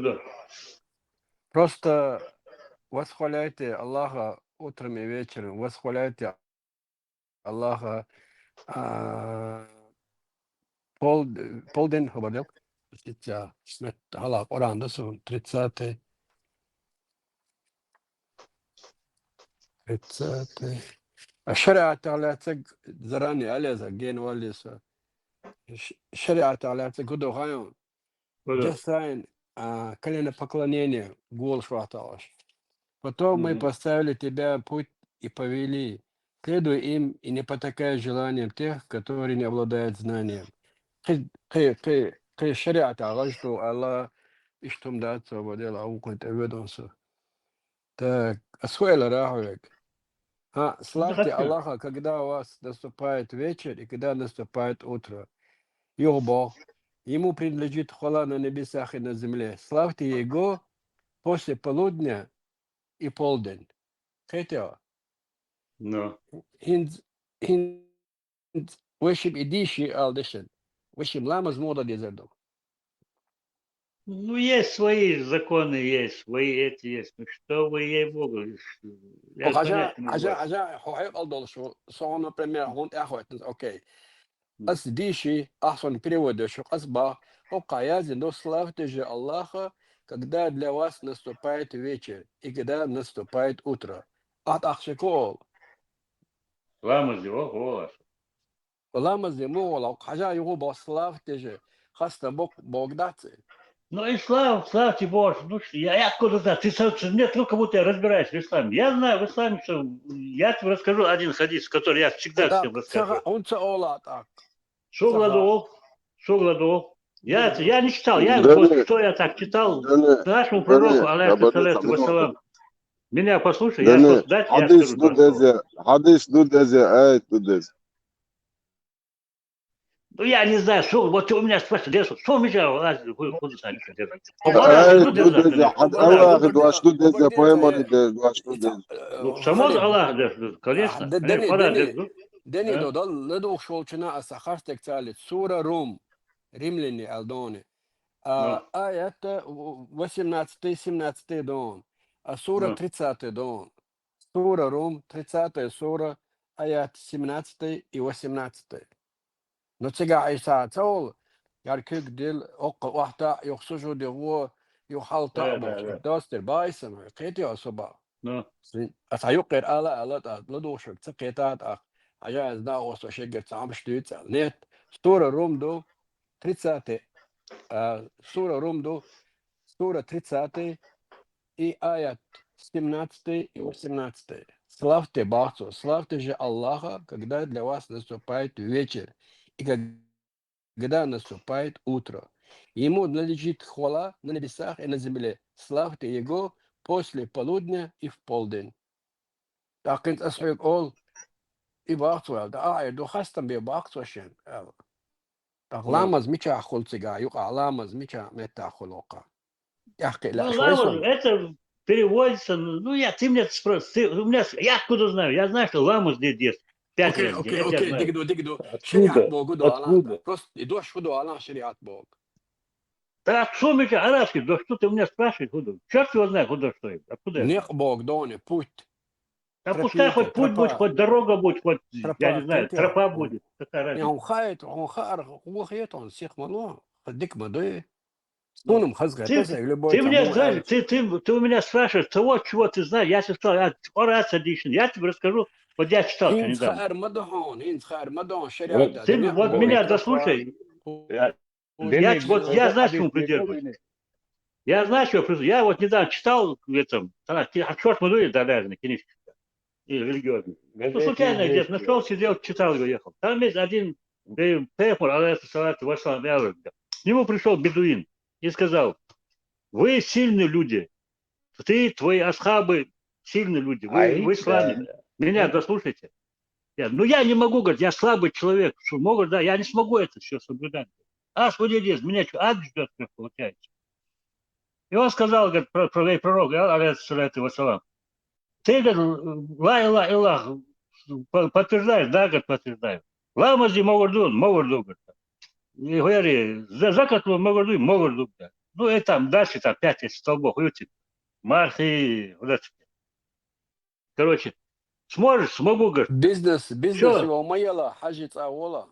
просто восхваляйте Аллаха утром и вечером, восхваляйте Аллаха полдень, говорил, смет халак Оранда сон 30-й. الشريعة تعالى زراني أليزا جين واليسا الشريعة تعالى قدو غايون جسайн колено поклонения гол шваталаш. Потом мы поставили тебя путь и повели. Следуй им и не потакай желанием тех, которые не обладают знанием. Ты шариата что Аллах иштум дат свободил аукнет эведонсу. Так, асхуэла рахуек. Славьте Аллаха, когда у вас наступает вечер и когда наступает утро. Его Бог. Ему принадлежит хвала на небесах и на земле. Славьте Его после полудня и полдень. Хотя, вышиб идиши алдешен. Вышиб ламаз мода дезердок. Ну, есть свои законы, есть свои эти есть. Ну, что вы, ей-богу. Ажа, хохек алдолшу. Сон, например, хунт ахуэтнс, окей. Ас диши, ахсон переводишь, асба, окаязи, но славьте же Аллаха, когда для вас наступает вечер и когда наступает утро. От ахшикол. Ламаз его голос. Ламаз ему голос. Хажа его славьте же. Хаста Бог даться. Ну и славьте Боже. Ну, я откуда знаю? Ты нет, ну, как будто я разбираюсь в исламе. Я знаю в исламе, что я тебе расскажу один хадис, который я всегда всем рассказываю. Он цаола так. Шугладу. Я не читал, что я так читал нашему пророку, алейхиссалату вассалам. Меня послушай, я просто дать, я скажу. حديث دود آية دود. Ну, я не знаю, что, вот у меня спрашивают, что меня Самон Аллах, конечно. Дени додал ледох шолчина асахастек цалит. Сура Рум, римляне алдони. Аят 18-17 дон. А сура 30 дон. Сура Рум, 30 сура, аят 17 и 18. Но сега Айса цаул, يركيك ديل أق واحدة يخصوصو دي هو يحال تعبوش داستر بايسم قيتي أصبع Ну, أسعيقر على لدوشك تقيتات عجاز دا وصو شجر تعم شتوت نت ستورة روم دو تريتساتي ستورة روم دو ستورة تريتساتي и аят 17 и 18. Славьте Бахцу, славьте же Аллаха, когда для вас наступает вечер и когда наступает утро. Ему надлежит хвала на небесах и на земле. Славьте Его после полудня и в полдень. Так كنت أسمع يقول и Бахцу, да, я духастам бе Бахцу шен. Так ламаз мича хулцига, юка ламаз мича мета хулока. Яхки لا ну شوي ламаз, сон. это переводится, ну, ты мне спроси, я откуда знаю? Я знаю, что ламус здесь 5 اوكي лет, اوكي это я اوكي знаю. دقدو شريعة Откуда? بوغ ودو على Откуда? بروست يدوش ودو على شريعة بوغ Так, что мы арабский, да что ты у меня спрашиваешь, куда? Черт его знает, куда что это, откуда я знаю? نيق بوغ دوني путь А пускай тропинка хоть путь будет, тропа хоть дорога будет, хоть, я не знаю, كيتي тропа будет, какая разница. يعني خايت خار هو خيط سيخ منو خديك مدوي Ну, سونم خزغة تسا любой ты мне тому знаешь, ال ты у меня спрашиваешь того, чего ты знаешь, я тебе сказал, орация дичь, я тебе расскажу, вот я читал что هين недавно. خير مدهون هين خير مدهون شريعة Вот, Ты دنيق вот بوغ меня تربا дослушай, я- я Дени, вот я этот знаю, к чему حديث придерживаюсь. بيقول Я знаю, что я вот недавно читал в этом, черт мой даже книжки религиозные. Ну, случайно где-то нашел, сидел, читал его, ехал. Там есть один Пейхмур, к нему пришел бедуин и сказал, вы сильные люди, ты, твои асхабы сильные люди, вы в исламе. Меня дослушайте. Ну я не могу, говорит, я слабый человек. Что могу, да, я не смогу это все соблюдать. Господи, меня что, ад ждет, как получается. И он сказал, говорит, пророк, алейхиссалату вассалам, ты, говорит, ла илах, подтверждаешь, да, говорит, подтверждаю. Ламази могурду, говорит. И говори, закату могурду, говорит. Ну и там дальше, там 5 столбов, видите, мархи, вот это. Короче, сможешь, смогу, говорит. бизнес Что? его моела حاجة أولا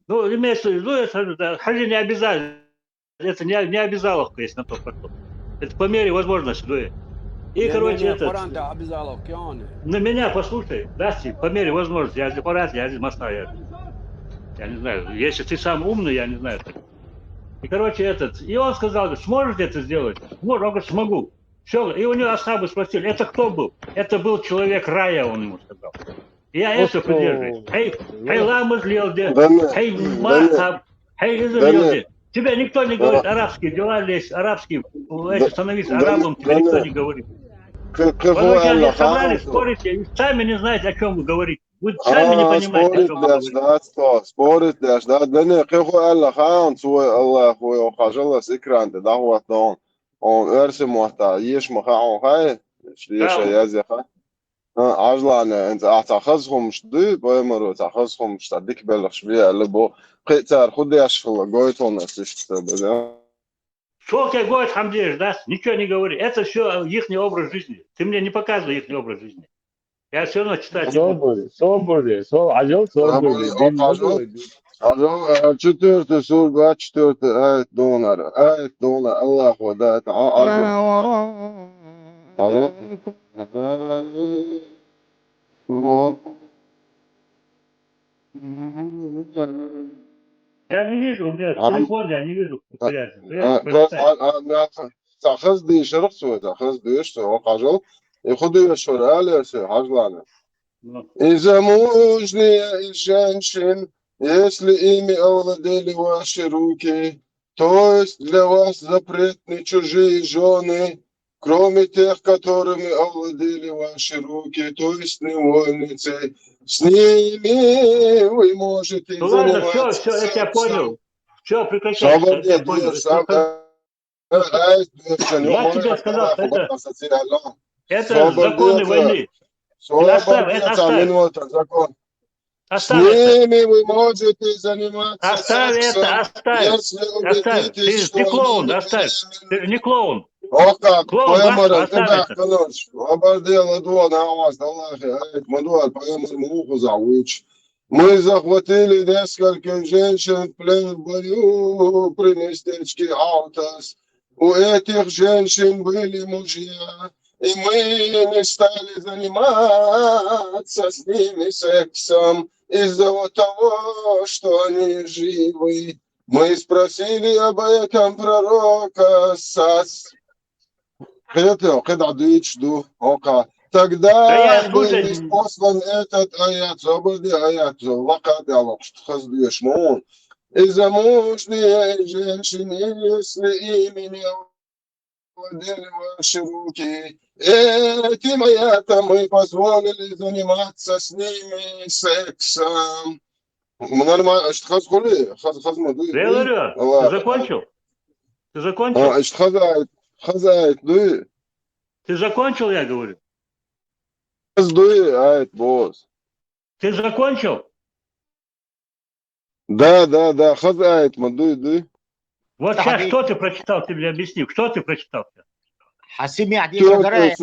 Ну, имеется в виду, это хаджи не обязательно. Это не обязаловка, если на то пошло. Это по мере возможности, дует. И, короче, этот, قرآن ده عبزالو كيوني на меня послушай, дасти, по мере возможности. Я здесь Хорат, я здесь Москва, я не знаю. Если ты сам умный, я не знаю. И, короче, этот, и он сказал, говорит, сможете это сделать? Сможет, он говорит, смогу. Все, и у него асхабы спросили, это кто был? Это был человек рая, он ему сказал. И я это придерживаюсь. Хей, ламы злелде, хей, махаб, хей, излелде. Тебя никто не говорит арабские дела лезть, арабские, становиться арабом, тебе никто не говорит. Короче, они собрались, спорите, и сами не знаете, о чем вы говорите. Вы сами не понимаете, о чем вы говорите. Спорит, да, не, кеху Аллах, он свой Аллах, он хажала сикран, да, вот он эрси мохта, еш маха он хай, шлеша язеха. عجلانه انت اعتقزهم شدي بايمرو تعقزهم شتديك بلغ شبيه اللي بو قيتار خدي اشفل قويتون اسيشت Что тебе говорит Хамдеж, да? Ничего не говори. Это все их образ жизни. Ты мне не показывай их образ жизни. Я все равно читать не буду. صبري عجل صبري عجل четвертый сурга четвертый آية دونر الله ودات Я не вижу, у меня телефон, я не вижу. تأخذ دي شرق سوى تأخذ ديش وقجل يخدي شرالة عجلانه إذا موج لي جنشن если ими овладели ваши руки, то есть для вас запретны чужие жены, кроме тех, которыми овладели ваши руки, то есть невольницы, с ними вы можете Ну ладно, заниматься. все, я тебя понял. Все, прекращай. Я тебя понял. Я тебе сказал, это законы войны. Оставь, это оставь. С ними вы можете заниматься оставь это, оставь. Оставь. Ты не клоун, оставь. Ты не клоун. О как, клоун, оставь это. обордела двор на вас, Аллахе, мадуар, поэмор муху зауч. Мы захватили несколько женщин в плен в бою при местечке Аутас. У этих женщин были мужья, и мы не стали заниматься с ними сексом из-за того, что они живы. Мы спросили об этом пророка Сас. Да Тогда я, был слушай, неспослан этот аят, свободы аят, вакадалок, что хаздуешь, мон. И замужние женщины, если ими не владели ваши руки, этим аятом мы позволили заниматься с ними сексом. Нормально, что хазгули, хазмуды, я говорю, ты закончил? Ты закончил? что хазает, дуй. Ты закончил, я говорю? Хаздуй, аят, босс. Ты закончил? Да, хазает, мадуй. Вот сейчас что ты прочитал, ты мне объясни, что ты прочитал? حسيم يعني ايش قرايه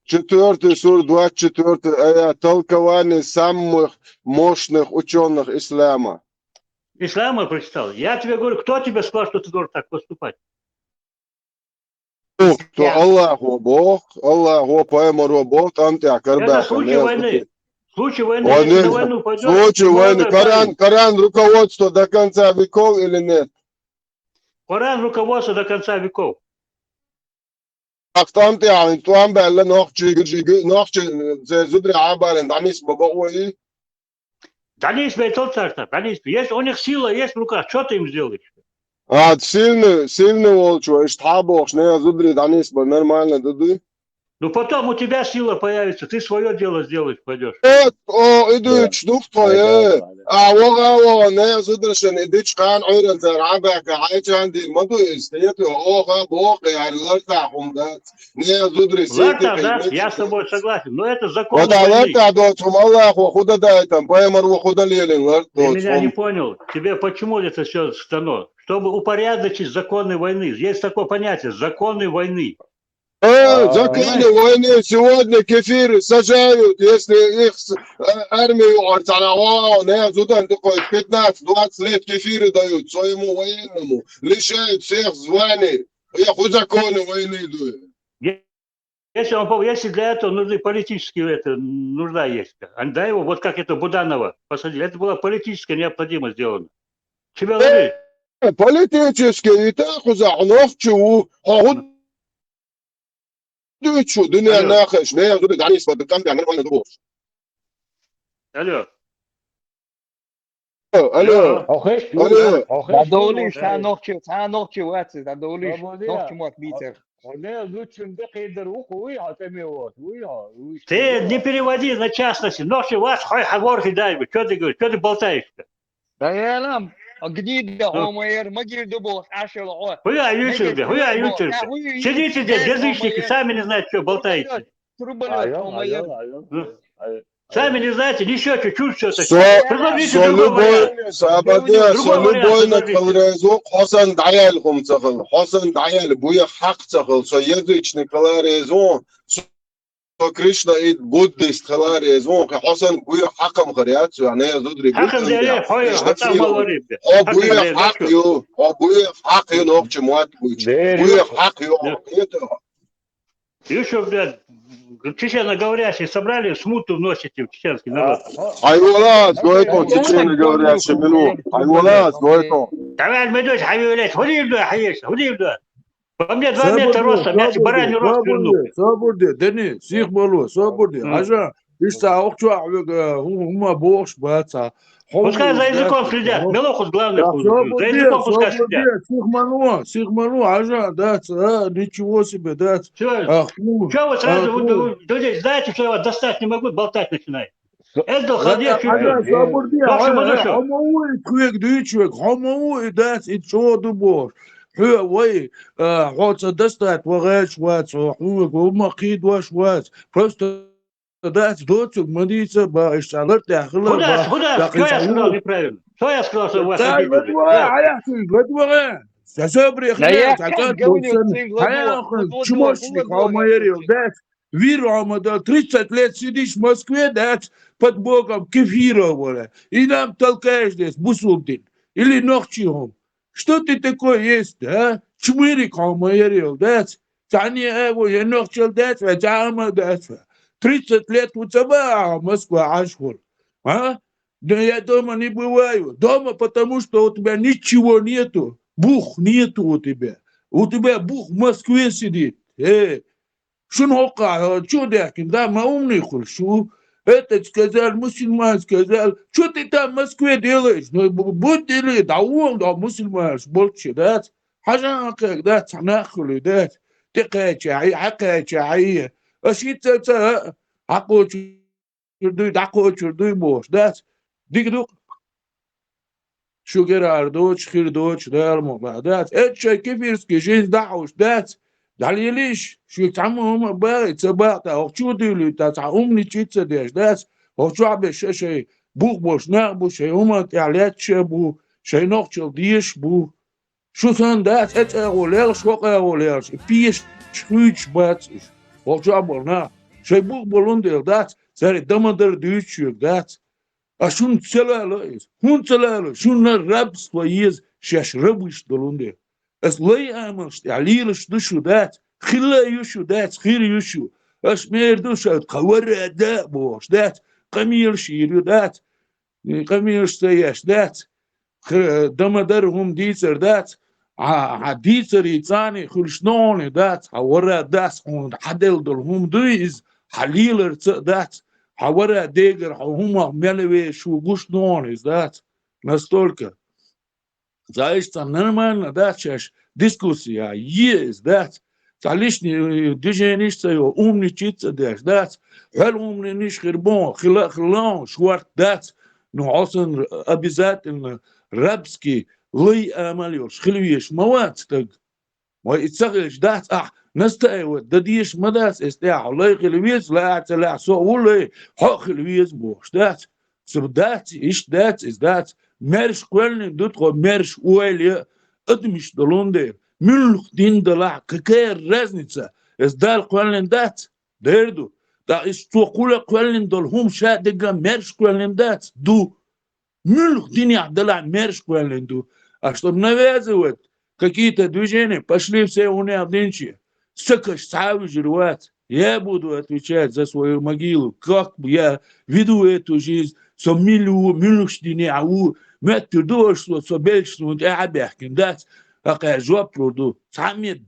4 сура, 24 аят, толкование самых мощных ученых ислама. Ислама прочитал. Я тебе говорю, кто тебе сказал, что ты должен так поступать? То Аллаху Бог, Аллаху поэмору Бог, там тебя Это карбаха. случай войны. Случай войны, Он если не- на войну пойдешь... Случай ты войны, молодой парень. Коран руководство до конца веков или нет? Коран руководство до конца веков. Актам ты, туам бэлла нохчи, зудри абален, дамис бабауи. Данис тот царь-то, Данис. Есть у них сила, есть в руках. Что ты им сделаешь? Сильный волчу, иштхабох, не зудри, дамис ба, нормально, дуды. Ну потом у тебя сила появится, ты свое дело сделаешь, пойдешь. إديك شنفطة وغا نه زدرشن إديك كان عيرن زرعبك عايش عندي المدو استيتي أوغا بوق يعني لرتع حمدات نه زدري سيتي Ларта, да, я с тобой согласен, но это закон ودا войны. لرتع دوتهم الله وخدا دايتم بايمر وخدا ليلين لرت Ты меня не دوتهم понял. Тебе почему это все дано? Чтобы упорядочить законы войны. Есть такое понятие законы войны. законы войны сегодня кефиры сажают, если их армию Артанава, не Судан такой 15-20 лет кефиры дают своему военному, лишают всех званий. Я хоть законы войны идут. Если для этого нужны политические, нужда есть. Да, его, вот как это Буданова посадили. Это была политическая необходимость сделана. Тебя говорит. Политически и так узахновчу, Дучу, дуня нахаш, не зуд данис под там я нормально думал. Алло. Алло. دوليش تا نوكشي واتس تا دوليش نوكشي موك بيتر. Ты не переводи на частности. Ночью вас хой хаворхи дай. Что ты говоришь? Что ты болтаешь-то? Да я нам جديد هومير ما جيل دبوس 10 لعوات. Хуя ютубе. Сидите здесь, язычники, сами не знаете, что болтаете. Сами не знаете, ничего, чуть-чуть все-таки. Предложите другой вариант. Любой накалрезу, Хосан Даяльхум цахал, Хосан Даяль, буя хак цахал, со язычник каларезу, со Кришна и буддист каларезу, Хосан буя хакам харят, а не зудри. Хакам дерев, хуя, хатам малвариб. Буя хак ю, ног чемуат буч. Буя хак ю, Еще, блядь, чечено-говорящие собрали, смуту вносите в чеченский народ. Айволас, гоето, чечено-говорящие минут. Айволас, гоето. Давай, Медведь, хавилет, худи, По мне 2 метра роста, мяч бараний рост верну. Соборде, Дени, сих балу, соборде. Ажа, ишта окчу хума бокш баца. Пускай за языком следят, Мелохус главный. За языком пускай следят. Сихману, ажа, да, ничего себе, да. Что вы сразу, знаете, что я вас достать не могу, болтать начинаете. Это холодец, просто дать доцу, молиться, ишалат, Куда? Что я сказал неправильно? Что я сказал, что у вас обидели? Виру, да, 30 лет сидишь в Москве, да, под боком кефировали, и нам толкаешь здесь, бусултин, или ногчигом. Что ты такой есть, да? Чмырик, майорил, да? Тани его, я ногчил, да, джама, да. 30 лет у тебя, Москва, ашхур. А? Да я дома не бываю. Дома, потому что у тебя ничего нету. Бух нету у тебя. У тебя бух в Москве сидит. شنو وقع شو ضحك ده ما умный хуй шо этот сказал мусульман сказал что ты там в Москве делаешь ну будь или да он да мусульман больше да حاجة كده تناخل ده تقاچعي عقاچعي اشيت عقو چردوی دقو چردوی boş ده دیگه شو Ardoç, Xirdoç, Real Mubadat. Et şey kefirski жизнь дауш, дать. Далее лишь, что там هم بقى تبقى أو شو دلوا تتعوم نشيت سداش داس أو شو عبش شيء بوخ بوش نقبو شيء هم تعليات شبو شيء نقشل ديش بو شو سان داس إت أولير شو أولير بيش شويش باتش أو شو عبرنا شيء بوخ بولندر داس سر دمدر ديش داس أشون تسلالويز هون تسلالو شون ربس ويز شاش ربش دلونده أس لي أمرش تعليلش دشو دات خلا يشو دات خير يشو أش ميردوش قوار أداء بوش دات قمير شيرو دات قمير سياش دات دمدرهم ديتر دات ديتر يتاني خلشنوني دات حورا دات حدل دلهم دويز حليلر دات حورا ديجر هم ملوي شو гуш нонис дат настолько знаешь там нормально да сейчас дискуссия есть да лишние движения что умничаться да хэл умный ниш хербон хлан шварт да но он обязательно рабский лей амалёш хлюешь мават так мой ицагеш да نستعود دديش مداس استيع الله يخلويز لا تلا سوولي خلويز بوش دات سبدات إيش دات إز دات مرش قولن دوتو مرش ويلي أدمش دلونده ملخ دين دلا ككير رزنيتسا إز دال قولن دات ديردو دا إس توقولا قولن دلهم شادقا مرش قولن دات دو ملخ دين يعدلا مرش قولن ду а чтоб навязывать какие-то движения пошли все унявничьи Сакаш Савжирват, я буду отвечать за свою могилу, как я веду эту жизнь, со милюшдине ау, метр дошло, со бельшну, und abärken, das, ach er job produ, sami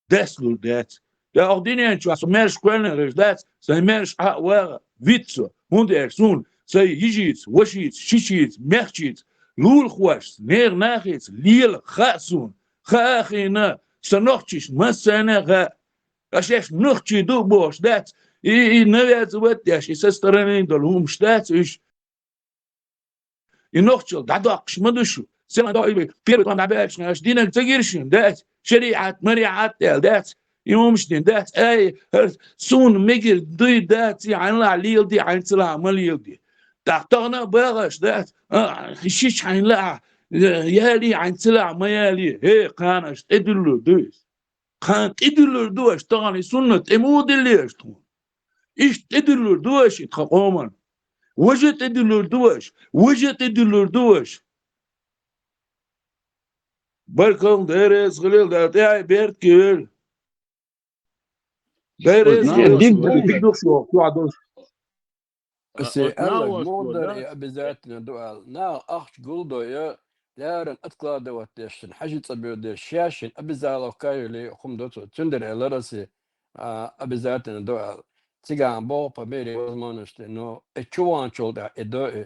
deslur das. Ja, auch die nicht, was mehr Schwellen ist, das, sei mehr Schwellen, Witze, und Sohn, sei Jijitz, Waschitz, Schischitz, Merchitz, Lulchwasch, Ner Nachitz, Lil, Chasun, Chachina, Sanochtisch, Massanera, Ашеш нухчи дубо ждать, и навязывать, и со стороны долум ждать, и нухчил, да док, шмадушу, сема дойбы, первый план обячный, аж динок загиршин, дать, шариат, мариат, дать, и умштин, дать, эй, сун, мигер, дуй, дать, и анла лил, ди, анцела, малил, ди. تحتنا باغش دات خشيش حنلا يالي عنسلا ما يالي هي قانش ادلو دوس قان ادلو دوش تاني سنة امود اللي اشتون ايش ادلو دوش اتخقوما وجت ادلو دوش وجت ادلو دوش بركم دارس غليل دات يا بيرت كيل دارس ديك شو عدوش بس الله مودر يا بذاتنا دوال نا أخش قلدو يا لارن أتقلا دوات ديشن حاجة تبيو ديش شاشن أبزالو كايلي خم دوتو تندر لرسي أبزاتنا دوال تيغان بو بميري وزمانشت إنه اتشوان شول دا إدو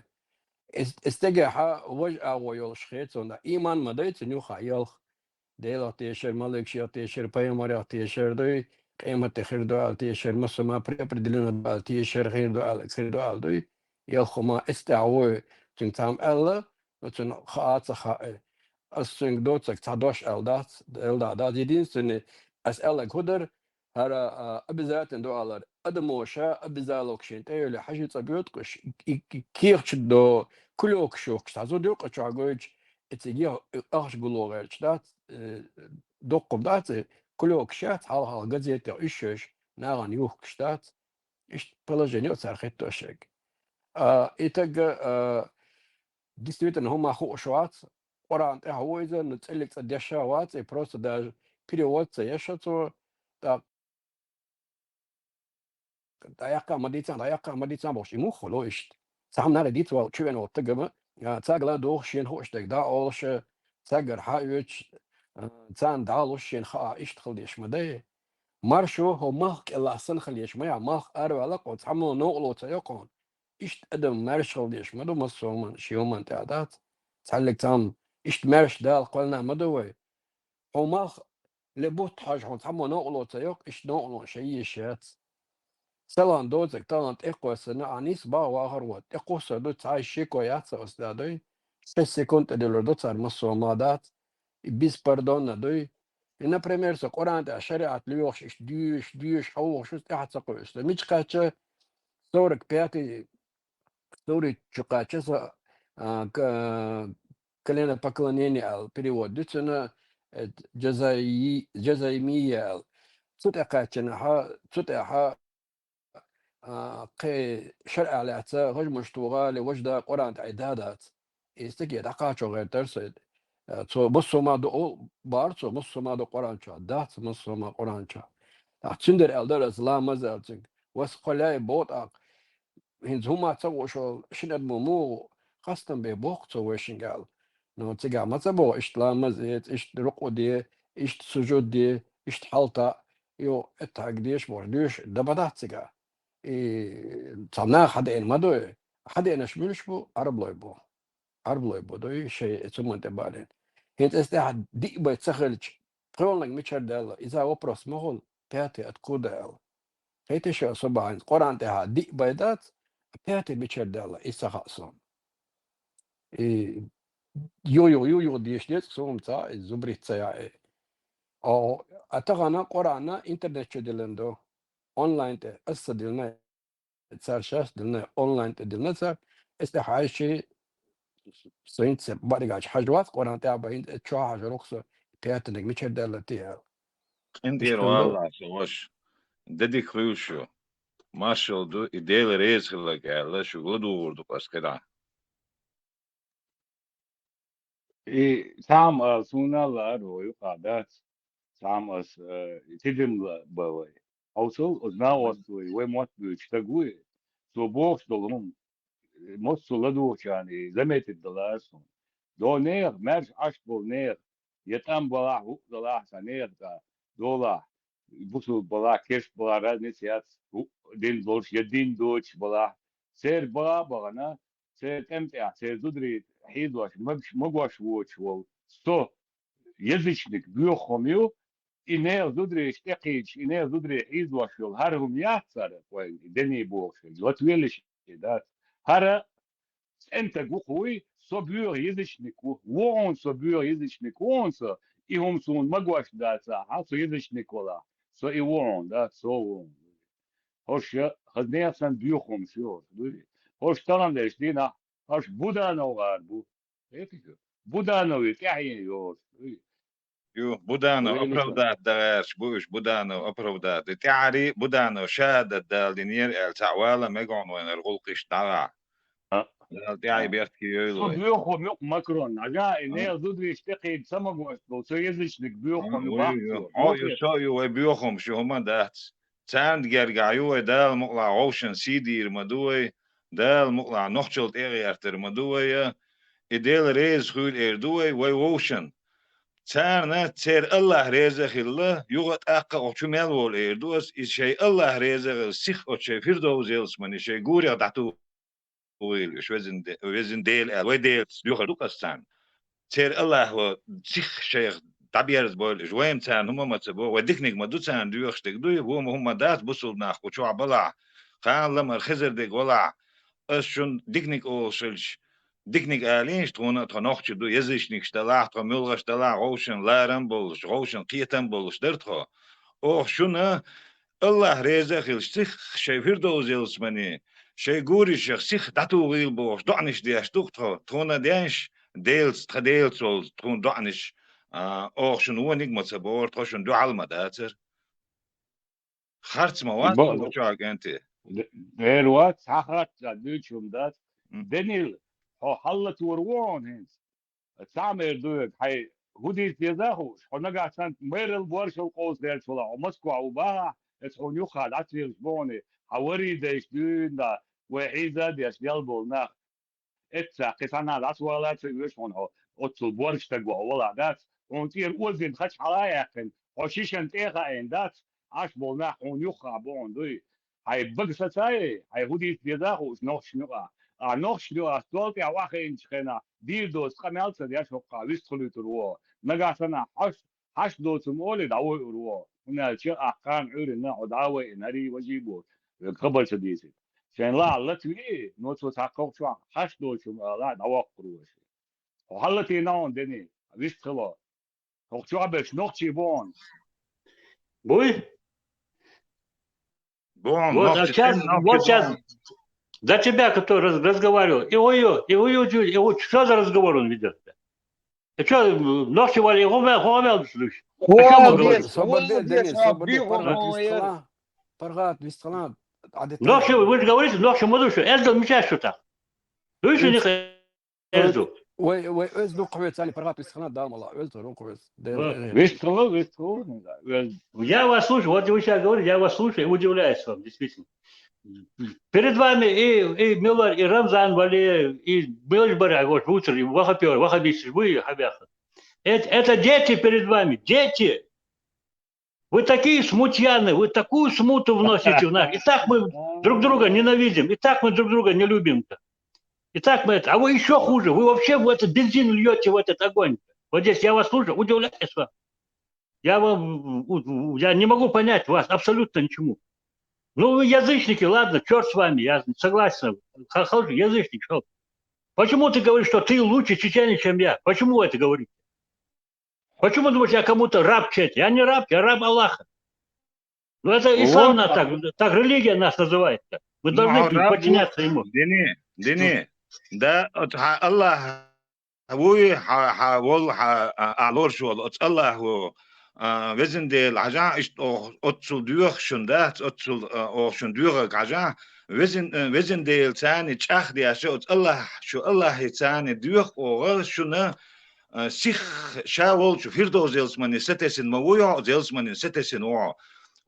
استجاحا وجأة ويولش خيتون دا إيمان مديت نيوخا يلخ ديلا تيشر مالك شيا تيشر بايماريا تيشر دوي قيمة خير دوال تيشر مسما بريبردلنا دوال تيشر خير دوال خير دوال دوي يلخما استعوي تنتام ألا وتن خاطة خائل السنج دوتك تعدوش ألدات الدات يدين سنة أسألة قدر هرا أبزات دوالر أدموشا أبزالوك شين تيولي حاجة تبيوتكش كيرش دو كلوك شوكش تعزو دوك أشعقوش اتجيه أخش قلوغيش دات دوقم دات كلوك شات حالها غزيتة إشش ناغن يوك شتات إيش بلجن يوتسر خيتو شيك إتج действительно هم أخو شوات قرآن هو إذا نتسلك الدشاوات просто даже переводится я что так دايقا مديتان باش يمو خلو إشت سام نار ديت وال تشوين وتجمع تاغلا دوغ شين هو إشتك دا أولش تاغر حايوش تان دالوش شين خا إشت خليش مدي مارشو هو مالك إلا سن خليش ما مالك أرو على قوت عمو نوغلو تيقون إشت أدم مارش خليش مدو مسومن شيومن تعدات تعلق تام إشت مارش دال قلنا مدوي هو مالك لبوت حاج هون عمو نوغلو تيق إشت نوغلو شيء شات سلام دوزك تالنت إقوس نعنيس با واهروت إقوس دوت عايش شيكو ياتسا أستاذي 6 سكوند دلو دوت صار مسومادات بيس باردون دوي например со Qur'an da шариат лёш дюш хау шус тахт сакост мич кача 45 истории чукача за колено поклонение ал перевод дицена جزائية تتقاتنا ها تتها قي شرع على اعتى غج مشتوغة لوجدة قرآن عدادات يستكي دقاتشو غير ترسد تو بصوا ما دو بارتو بصوا ما دو قرآن شا دات بصوا ما قرآن شا تندر الدر اسلام مزالتك وسقلاي بوت هنز هما تسووا شو شنو مو قصدن ببوق تسوي شنقال نو تيجا ما تبو اشتلا مزيت اشت رقو دي اشت سجود دي اشت حالتا يو اتاقديش بوردوش دبادات تيجا تصنع حدين ما دوي حدين اشملش بو عرب لويبو عرب لويبو دوي شيء ثم تبالين هنت استحد دي بيتسخلج قول لك ميشر دال اذا وبروس مهول بياتي اتكودال هيت شو صباح القرآن تها دي بيدات بياتي ميشر دال إسا خاصون يو ديش ديت سوم تا الزبري تسيا او اتغانا قرآن انترنت دلندو اونلاين ته اسدلنا تسارشاش دلنا اونلاين دلنا تسار استحايشي سوينت بارجاش حاجوات قرآن تاع باين تشوا حاجه رخصه بياتنك ميشر دال تيها Indien والله سواش ددي كروشو ماشو دو إديل ريز خلق على شغل دوردو بس كده سام سونا لا رو قادات سام تدم بوي also now we want to تقوي so box dolum most لدو يعني زمت الدولار دو نير مرج أشبه نير يتم بلا دولار سنير دا دولار بوسو بلا كيش بلا رادني سيات دين دولش يدين دوش بلا سير بلا بغنا سير تمتع سير زدري حيد واش مقواش ووش وول ستو يزشنك بيوخوميو إنه زدري اشتقيش إنه زدري حيد واش وول هرهم يحصر وين دني بوخش لوتويلش دات هر انت قوي صبيور يزشنكو وون صبيور يزشنكو وون سو إهم سون مقواش داتا حاسو يزشنكولا سو إيوون دات سو وون هوش خدني سن بيوخم شو هوش تران ليش دينا هوش بودانو غاربو هيك بودانو يتعين يوش يو بودانو أبرودات دغاش بوش بودانو أبرودات تعري بودانو شهادة دالدينير التعوالة ميقون وين الغلقش دغا تعي بيرتكي يولو بيوخم يق ماكرون عجا إنه ضد يشتقي سمق وسو يزشنك بيوخم يباحثو شو يو بيوخم شو هما دات تاند جرجعيو دال مقلع عوشن سيدير مدوي دال مقلع نخشلت إغيارتر مدوي إديل ريز خول إردوي ووشن تارنا تير الله رزق الله يغت أقا وشمال وول إردوس إس شيء الله رزق سيخ وشيء فردو زيلس من شيء جوري دعتو ويل شو وزن ديل ويديل يخدو قصان تير الله هو سيخ شيخ تعبير بول جوين تان هم ما تبو وديكنيك ما دو تان ديوخ تقدوي هم دات بوصل ناخ وشو عبلا خان لما الخزر ديك ولا أشون ديكنيك أو شلش ديكنيك آلينش ترونا تنوخش دو يزيشنيك شتلاح ترميلغ شتلاح روشن لارن بولش روشن قيتن بولش درتخو أو شونا الله رزق الشيخ شيفير دوزيلس مني شي جوري شيخ سيخ داتو ويل بوش دعنش دياش دوختو ترونا ديانش ديلز تخديلز ول ترون دعنش أو شنو نيجمة سبور تروشن دو علمة داتر خرج مواد بقى وشاك أنت دلوقتي ساعات دوتشم دات دنيل هو حلت وروان هنس تعمل دوت هاي هودي تيزاهوش هنقع سنت مير البورش القوس ديال شولا ومسكو عوباها اسحون يخاد عتير شبوني حوري ديش دون دا وعيزة ديش يلبو اتسا قصانا داس ولا تيوش هون هو اوتل بورش تقوى ولا داس ونتير اوزين خش حلايقن وشيشن تيغا ان داس عاش بولنا هون يخا بون دوي هاي بقصة ساي هاي هودي تيزاهوش نوش نقا نوش نقا ستولتي عواخين شخينا دير دوس قمالسة ديش وقا ويستخلو تروا نقاسنا حش دوس مولي دعوي روا هنا شيء أحقان عورنا ودعوي ناري وجيبو قبل سديسي شان لا لتوي نوتو تاقوق شو حش دوس لا دعوي قروش وحلتي نون دني ويستخلو شو عبش نوخشي بون Бой? بون Вот, а сейчас за тебя, который разговаривал, и ой, что за разговор он ведет? Ты что, ночи вали, гомел, слышишь? О чем он говорит? صبر دنيا صبر فرغات ويستغلان Ночи, вы же говорите, ночи мы душу, Эздо мечаешь что так. Душу не Эздо. وي ازدو قويت علي فرغات ويستغلان دام الله قلت له قويت ويستخلو Я вас слушаю, вот вы сейчас говорите, я вас слушаю и удивляюсь вам, действительно. Перед вами и Милар, и Рамзан Валеев, и Милаш Барагош, Вуцер, и Вахапер, Вахабич, вы, Хабяха. Это дети перед вами, дети. Вы такие смутьяны, вы такую смуту вносите в нас. И так мы друг друга ненавидим, и так мы друг друга не любим-то. И так мы это. А вы еще хуже, вы вообще в этот бензин льете в этот огонь. Вот здесь я вас слушаю, удивляюсь вам. Я не могу понять вас абсолютно ничему. Ну, вы язычники, ладно, черт с вами, я согласен. Язычник, что? Почему ты говоришь, что ты лучше чеченец, чем я? Почему вы это говорите? Почему думаете, я кому-то раб чечен? Я не раб, я раб Аллаха. Ну, это ислам нас так религия нас называет. Мы должны подчиняться ему. دني ده الله هو حاول على شو الله هو وزن دل عجا أتصل دوخ شندات أتصل أو شندوخ عجا وزن دل ثاني تأخذ يا شو الله ثاني دوخ أو شنو سيخ شاول شو فيردو زلسماني ستسن مويا زلسماني ستسن وع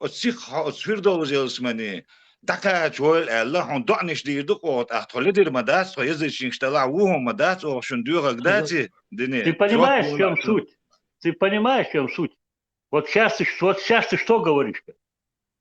أتسيخ فيردو زلسماني دكا جوال الله هون دعنش دير دقوت أحتول دير مدرس ويزيد شنشتلا وهم مدرس أو شندوخ قداتي دني. Ты понимаешь, в чем суть? Ты понимаешь, в чем суть? Вот сейчас ты что говоришь-то?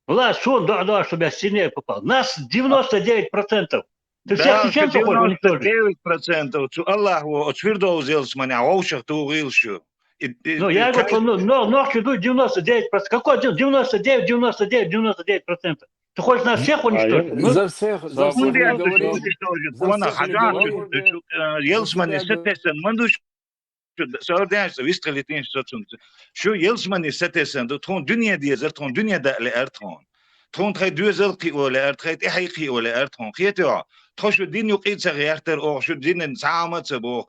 Ну ладно, сон, да, чтобы я сильнее попал. Нас 99%. Ты всех чеченцев хочешь уничтожить? 99%. Allah отвердил зелс меня, а ушах ты угилшу. Ну, я говорю, ночью идут 99%. Какой 99%? Ты хочешь нас всех уничтожить? за всех Елс меня сетесен, мандуш Sördens visstrelitin sötsun. Şu yılsmani setesen de tron dünya diye tron dünya da le ertron. Tron tre düzel ki o le ertret ehiki o le ertron. Khiyetwa. Troşu din yuqit sagiyarter o şu dinin saamat bu.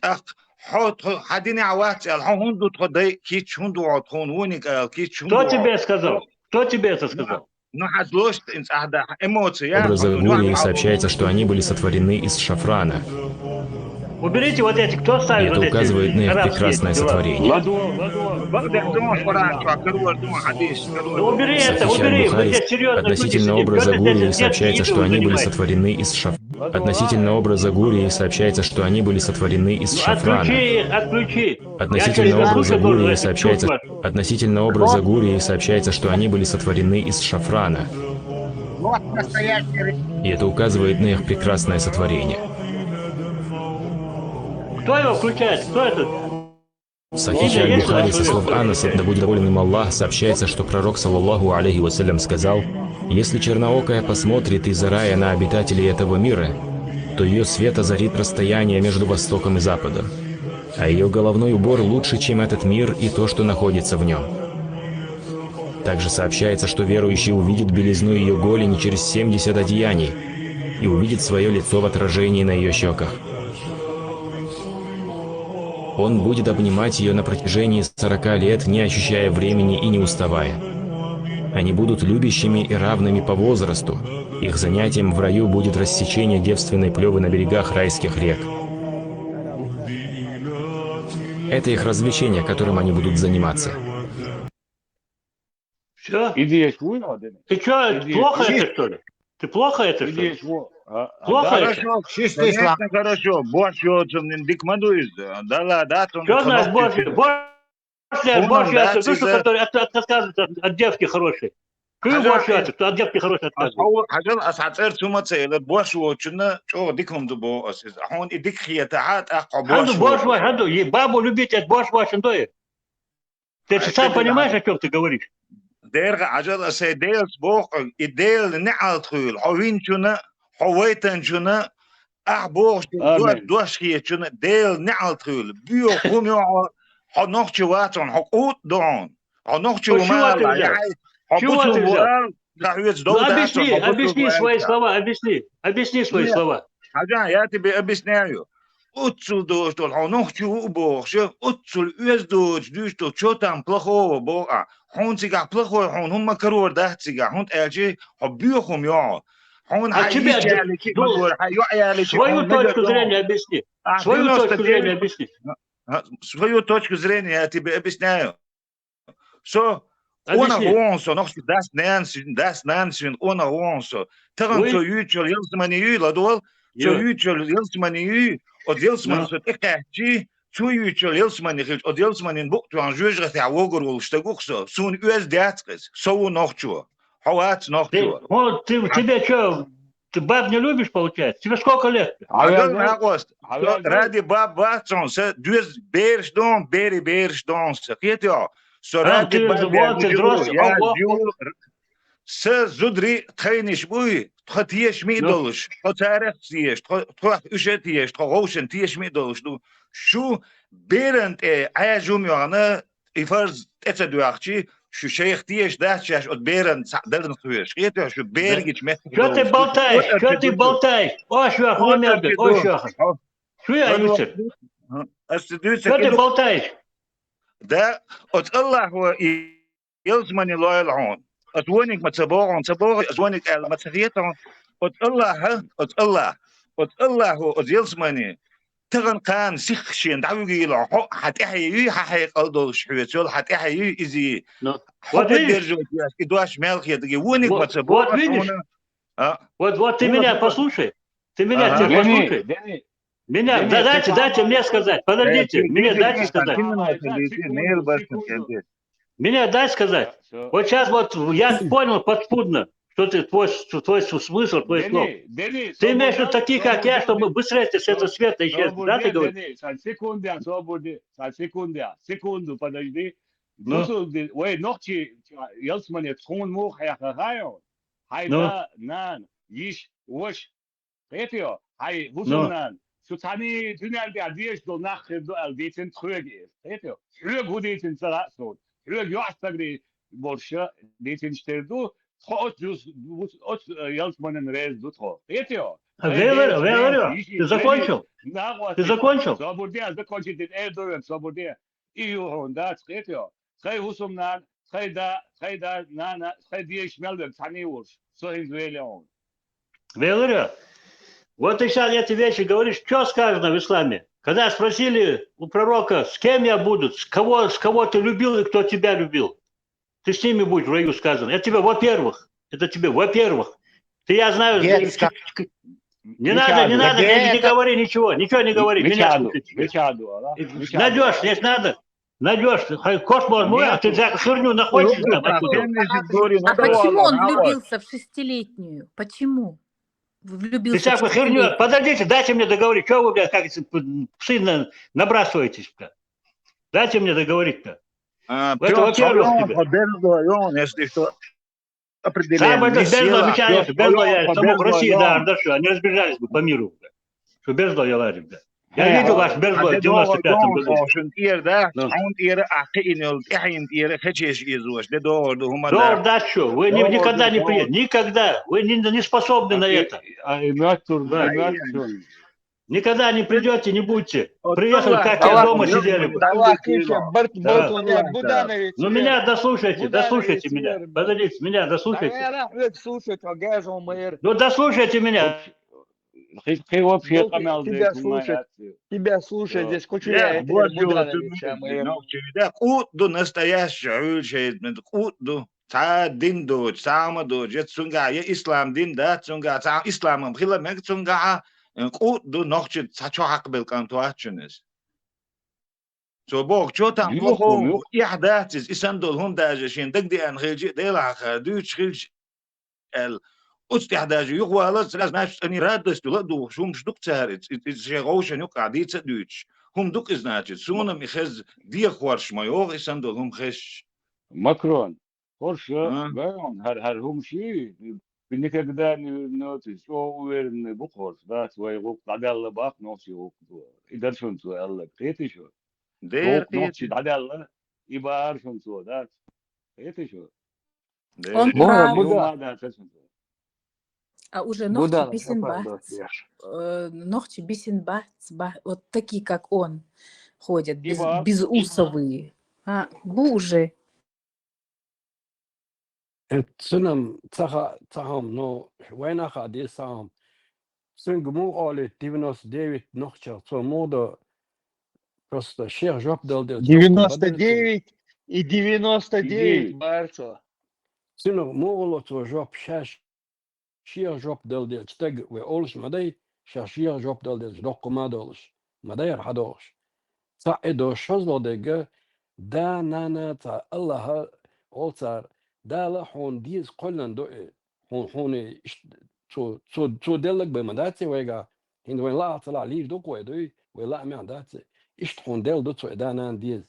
Tak حط حديني عوات الحون دو تخدي كي تشوندو عطون ونك كي تشوندو. Кто тебе сказал? Кто тебе это сказал? Образа Гурии сообщается, что они были сотворены из шафрана. Уберите вот эти, кто ставит это вот указывает на их прекрасное сотворение. Сообщает Бухари, относительно образа Гурии сообщается, что они были сотворены из шафрана. Относительно образа Гурии сообщается, что они были сотворены из шафрана. Относительно образа Гурии сообщается, что они были сотворены из шафрана. И это указывает на их прекрасное сотворение. Кто его включает? Кто это? В Сахихе Аль-Бухари со слов Анаса, да будет доволен им Аллах, сообщается, что пророк, саллаллаху алейхи вассалям, сказал: «Если черноокая посмотрит из-за рая на обитателей этого мира, то ее свет озарит расстояние между Востоком и Западом, а ее головной убор лучше, чем этот мир и то, что находится в нем». Также сообщается, что верующий увидит белизну ее голени через 70 одеяний и увидит свое лицо в отражении на ее щеках. Он будет обнимать ее на протяжении 40 лет, не ощущая времени и не уставая. Они будут любящими и равными по возрасту. Их занятием в раю будет рассечение девственной плевы на берегах райских рек. Это их развлечение, которым они будут заниматься. Все? Идея швуна, да? Ты что, Иди, плохо иди. это, что ли? Ты плохо это, что Идея ли? швуна. Плохо это? Хорошо, чистый ислам. Конечно, хорошо. Борщ отцем дикмадуиз. Да, да, он Что значит борщ? Борщ это душу, который отказывается от девки хорошей. Кю борщ это, кто от девки хорошей отказывается. حاجة أسعار ثم تسأل بوش وشنا شو ديكهم دبوا أساس هون إديك خياتات أقع Ханду борщ ваш, ханду, и бабу любить, от борщ ваш, Ты сам понимаешь, о чем ты говоришь? دير عجل أساس ديل بوق إديل نعال تخيل حوين شنا حويتن شنا أحبوش دوش خيات شنا ديل نعال تخيل بيو قوم يوع حنوخ واتون حقوط دون حنوخ مال يعني حبوتهم وقال Объясни свои слова, объясни свои слова. حاجة يا تبي أبيسنايو أتصل دوش تول حنوخشوا بوخش أتصل دوش تول شو تام بلخو بوقع هون تيجا بلخو هون هم كرور ده تيجا هون أجي حبيهم يا هون Свою точку зрения объясни. Свою точку зрения объясни. Свою точку зрения я тебе объясняю. So, ona wonso nog das nansen ona wonso tagan so yuchol yelsmani yula dol so yuchol yelsmani yu od yelsman so tekchi so yuchol yelsmani git od yelsmani in buktu an juge ta wogor ul stagukso sun us datris so noch chu hawat noch chu Вот тебе что, ты баб не любишь, получается? Тебе сколько лет? Ради баб батсон се дуз берш don bersh don se кетё So radi se zudri trainish bui tkhatish midolish tkhtarefsish tkh ushetish tkhoshn tish midolish du shu berend ajum yana ifars etsaduachchi shu sheikh tish dachsh od berend sadern khuysh khiyet shu bergich met Что ты болтаешь? О, что хомерды, о, что. Что я ютер? Что ты болтаешь? ده الله هو يلزمني لا يلعون أتونك ما تبوعون أتونك ما تخيتهم الله هو يلزمني تغن كان سخشين دعوي يلعون حتى حي قلدو شحويتول حتى حي إزي حتى يرجو إدواش مالك يدقي ونك ما تبوعون Вот ты меня послушай. Ты меня послушай. Меня, дайте мне сказать. Подождите, мне дайте сказать. Меня дайте сказать. Вот сейчас вот я понял подспудно, что ты твой смысл, твой слов. Ты имеешь в виду такие, как я, чтобы быстрее с этого света исчезли. Да, ты говоришь? Секунду, подожди. Ой, ногти, Елсмане, тхун мух, яхагайо. Хайда, нан, иш, вош. Это, хай, вусунан. Sutani dünyada adiyeş do nakhdo aldetin tröge. Eto. Trög hudetin salatso. Trög yoastagri bolsha detin sterdu. Хот ot yalsmanen rez do tro. Eto. Ты закончил? Ты закончил? Свободия закончит Эрдоган, свободия. И он eto. Хай husumnan, хайда, на, хайдиеш мелден таниуш. So in Вейлеон. Велеря. Вот ты сейчас эти вещи говоришь, что сказано в исламе? Когда спросили у пророка, с кем я буду, с кого ты любил и кто тебя любил, ты с ними будешь в раю сказано. Это тебе, во-первых, Ты, я знаю, не надо, не говори ничего не говори. Меня слушайте. Найдешь, если надо. Найдешь, космос мой, а ты за херню находишь там откуда. А почему он влюбился в 6-летнюю? Почему? Влюбился. Ты всякую херню. Подождите, дайте мне договорить. Что вы, блядь, как псы набрасываетесь? Дайте мне договорить-то. Это во-первых тебе. Самое бездно обещание, что бездно я, само в России, да, что они разбежались бы по миру. Что бездно я ларю, да. Я видел ваш бездно в 95-м году. Да, что, вы никогда не приедете, никогда. Вы не способны на это. Никогда не придете, не будете. Приехали, как я Давай, дома сидели бы. давай, Кича, Да. Буданович. Ну меня дослушайте Буданович, меня. верно. Подождите, меня Да дослушайте. я рахмет слушать, Агазу Майер. Ну дослушайте меня. خي вообще Ну, канал тебя здесь слушать, тебя слушать, здесь хочу Я я, это Буданович, Майер. ده قود naстоящий عيش من قود تا دين دو سام دو جت سونغا يا اسلام دين ده سونغا تا اسلام خلا مك سونغا قود نوخش تشو حق بالكانتواتشنس سو بوك شو تا بوكو يحدث اسندل هم داجشين دقدي ان خلجي ديلا خدوش خلج ال استحداج يغوالس لاز ناش اني رادس دو شو مش دوك تارت شيغوش انو قاعدي تدوش هم دوك ازناتش سونا مخز دي خوارش مايوغ اسندل هم خش ماكرون خورشة بايون هر هم شيء بنك كده نوتس شو ويرن بخورس بس ويغوك عدالة باق نوتي غوك إدار شون سو الله قيتي شو دير غوك نوتي عدالة يبار شون سو دات قيتي شو Он Моя прав. يوم Буда. ما دات شون سو А уже ногти Буданович, бисенбац. Ногти бисенбац. Вот такие, как он, ходят, безусовые. Буже. Сунам цахам, но война хади сам. Сын гму оли 99 нохча, so мода просто шер жоп дал 99 и 99, Барцо. Сыну могло то жоп шаш шер жоп дал стег we олш мадай шер жоп дал докумадолш. Мадай хадош. صعدوا شزلو دقة دا نانا تا الله أولتار دا لا حون ديز قلن دو حون تو دلك بمداتي ويجا هند وين لا طلع ليش دوك ويدوي ولا ما داتي إيش حون دل دو تو دا نان ديز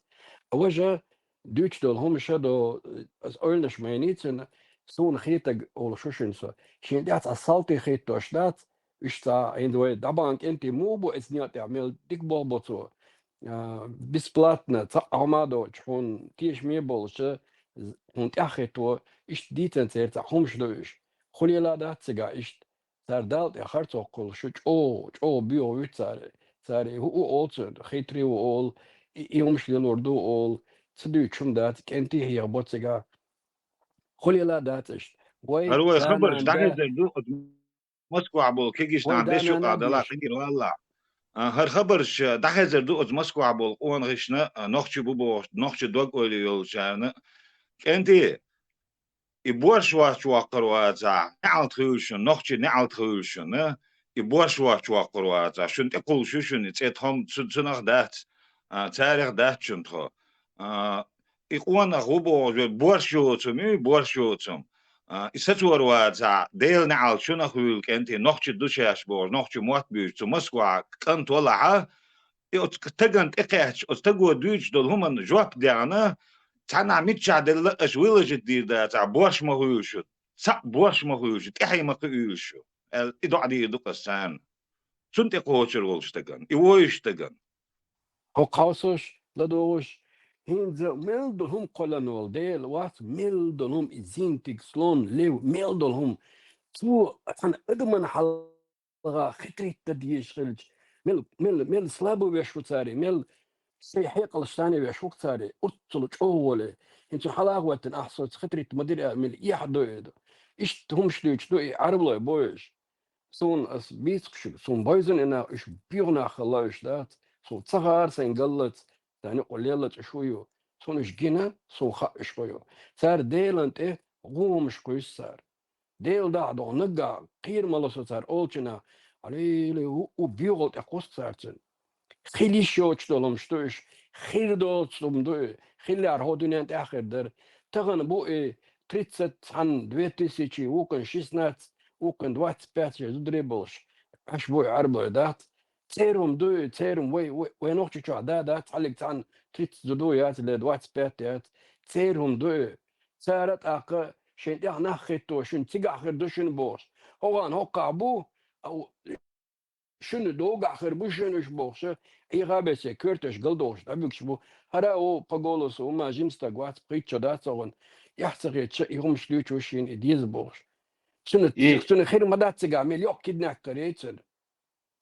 أوجا دوتش دول هم شدو از أولش مينيتن سون خيتك أول شوشن سو شين دات أصلتي خيت توشدات إيش تا هند وين دبانك أنت مو بو إسنيات تعمل ديك بوبوتو бесплатно амадоч он тиш мне больше он тяхето иш дитен церца хомшлош холила да цега иш сардал я харцо колшуч о био вицаре царе у олцо хитри у ол и хомшлорду ол цду чумдат кенти я боцега холила да цеш وي هو خبر داخل دو مسكو عبول كيجيش عندش شو قادلا تجي والله هر خبرش داخل دو مسكو عبول اون غشنا نوخشي بوبو نوخشي دوغ اولي يولشان كنتي يبورش واش قروازا نعلت خوشن نوخشي نعلت خوشن يبورش واش قروازا شنت يقول شو شنو تيتهم تسنخ دات تاريخ دات شنتو يقوانا غوبو بورشو تمي بورشو تم إستور وازا ديل نعال شنو خول كنتي نوخشي دوشاش بور نوخشي موت بيش تو مسكوا كنت ولا تجن إقيش أستجوا دوش دول هم جواب ديانا تانا ميتشا دل أشويل جديد ده تا بورش مهوشو سا بورش مهوشو تحي مهوشو إدو عدي إدو قسان سنت قوتشر ولش تجن إيوش تجن هو قوسوش لدوش هينز ميلدهم قلنول ديل وات ميلدهم إزينتك سلون ليو ميلدهم تو أنا أدمن حلقة خطري تديش خلج ميل سلابو بيشو تاري ميل سيحي قلشتاني بيشو تاري أطلج أولي انتو حلاق واتن أحصل خطري تمدير ميل يحدو يدو إيش تهم شليش دو عربلو بويش سون أس بيسكشو سون بايزن إنا إيش بيغنا خلاش دات سون تصغار سينقلت تاني قليلت شويو سون إيش جينا سون خا شويو صار ديلنت إيه غوم شكويش صار ديل دا دو نقا قير ملصو صار أولشنا علي وبيغلت أقوس صارتن خیلی شوچ دلم شتوش خیلی دوستم دو خیلی ارهودونی انت آخر در تغن بو 30 عن 2000 وكن 16 وكن 25 زدريبلش اش بو عربه دات تيرم دو تيرم وي نوختي تشع دات عليك عن 30 زدويات ل 25 تيرم دو صارت اق شين احنا خيتو شن تيغ اخر دو شن بوس هو ان هو قابو او شنو دوغ اخر بوشنش بوخشه اي غابسه كرتش قلدوش ابيكش بو هرا او بقولوس وما جيمستا غوات بريتشو داتون يحتاج يهم شلوش وشين اديز بوش شنو خير ما دات عمل يوك كدنا كريتن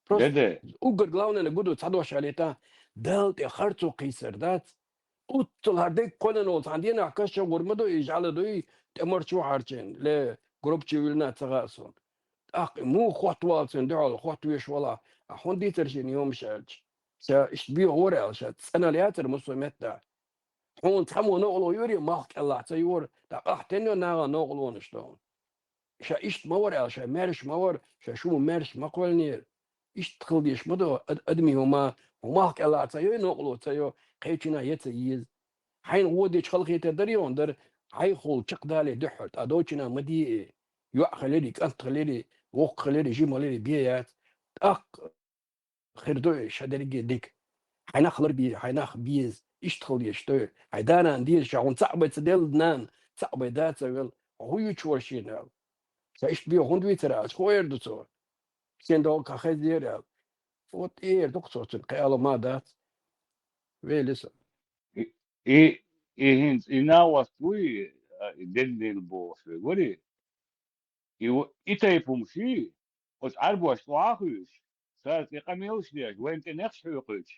просто Dede. угор главное на году цадош алета далт я харцу قيصر دات قلت هرديك كل نوت عندنا عكاشة ورمدو يجعل دوي تمر شو عارشين لا جروب تشيلنا تغاسون مو خطوات سندعو خطويش ولا أحون دي ترشين يوم شالش إشبيه ورا شات أنا لياتر مسلمات دا حون تحمو نقلو يوري ماك الله تيور دا أحتنو ناغا نقلو نشتون شا إشت مور شا مارش مور شا شو مارش مقول نير إشت خلديش مدو أدمي هما وماك الله تيور نقلو تيور قيتنا يتيز حين ودي خلقي تدريون در هاي خول شق دالي دحرت أدوشنا مدي يؤخلي كنت خليلي وق خليلي جيم خليلي بيات أق خيردو شدري ديك حيناخلر بي حيناخ بيز يشتغل يشتغل عدانا ندير شعون صعبة تدل نان صعبة ذات سويل هو يشورشين سايش بيو هندوي ترى خوير دوتو سين دو كخير فوت اير دكتور تنقال ما دات ويلس Ihins inawas tui del boss. Gori. Ita pumshi. Os arbos wahus. Sas iqamilsh dias. Went in exhuqus.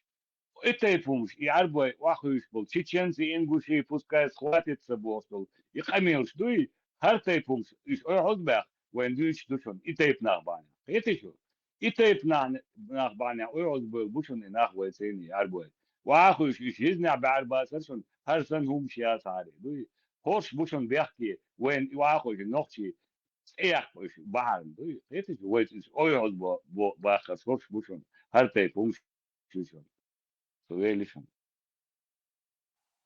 Ita pumsh. Arbo wahus. Bol chichensi ingushi puskas khwatit sabosol. Iqamilsh dui. Harta pumsh. Is ohodbach. When duch dushon. Ita nachbana. Etisho. Ita nachbana. Ohodbach bushon nachwetseni arbo. واخوش ايش يزنع بعربات سرشن هرسن هم شياس عاري دوي هوش بوشن بيحكي وين واخوش نوختي ايح بوش بعرم دوي ايش ويت ايش اويعد باخس هوش بوشن هرتي هم شوشن سويلشن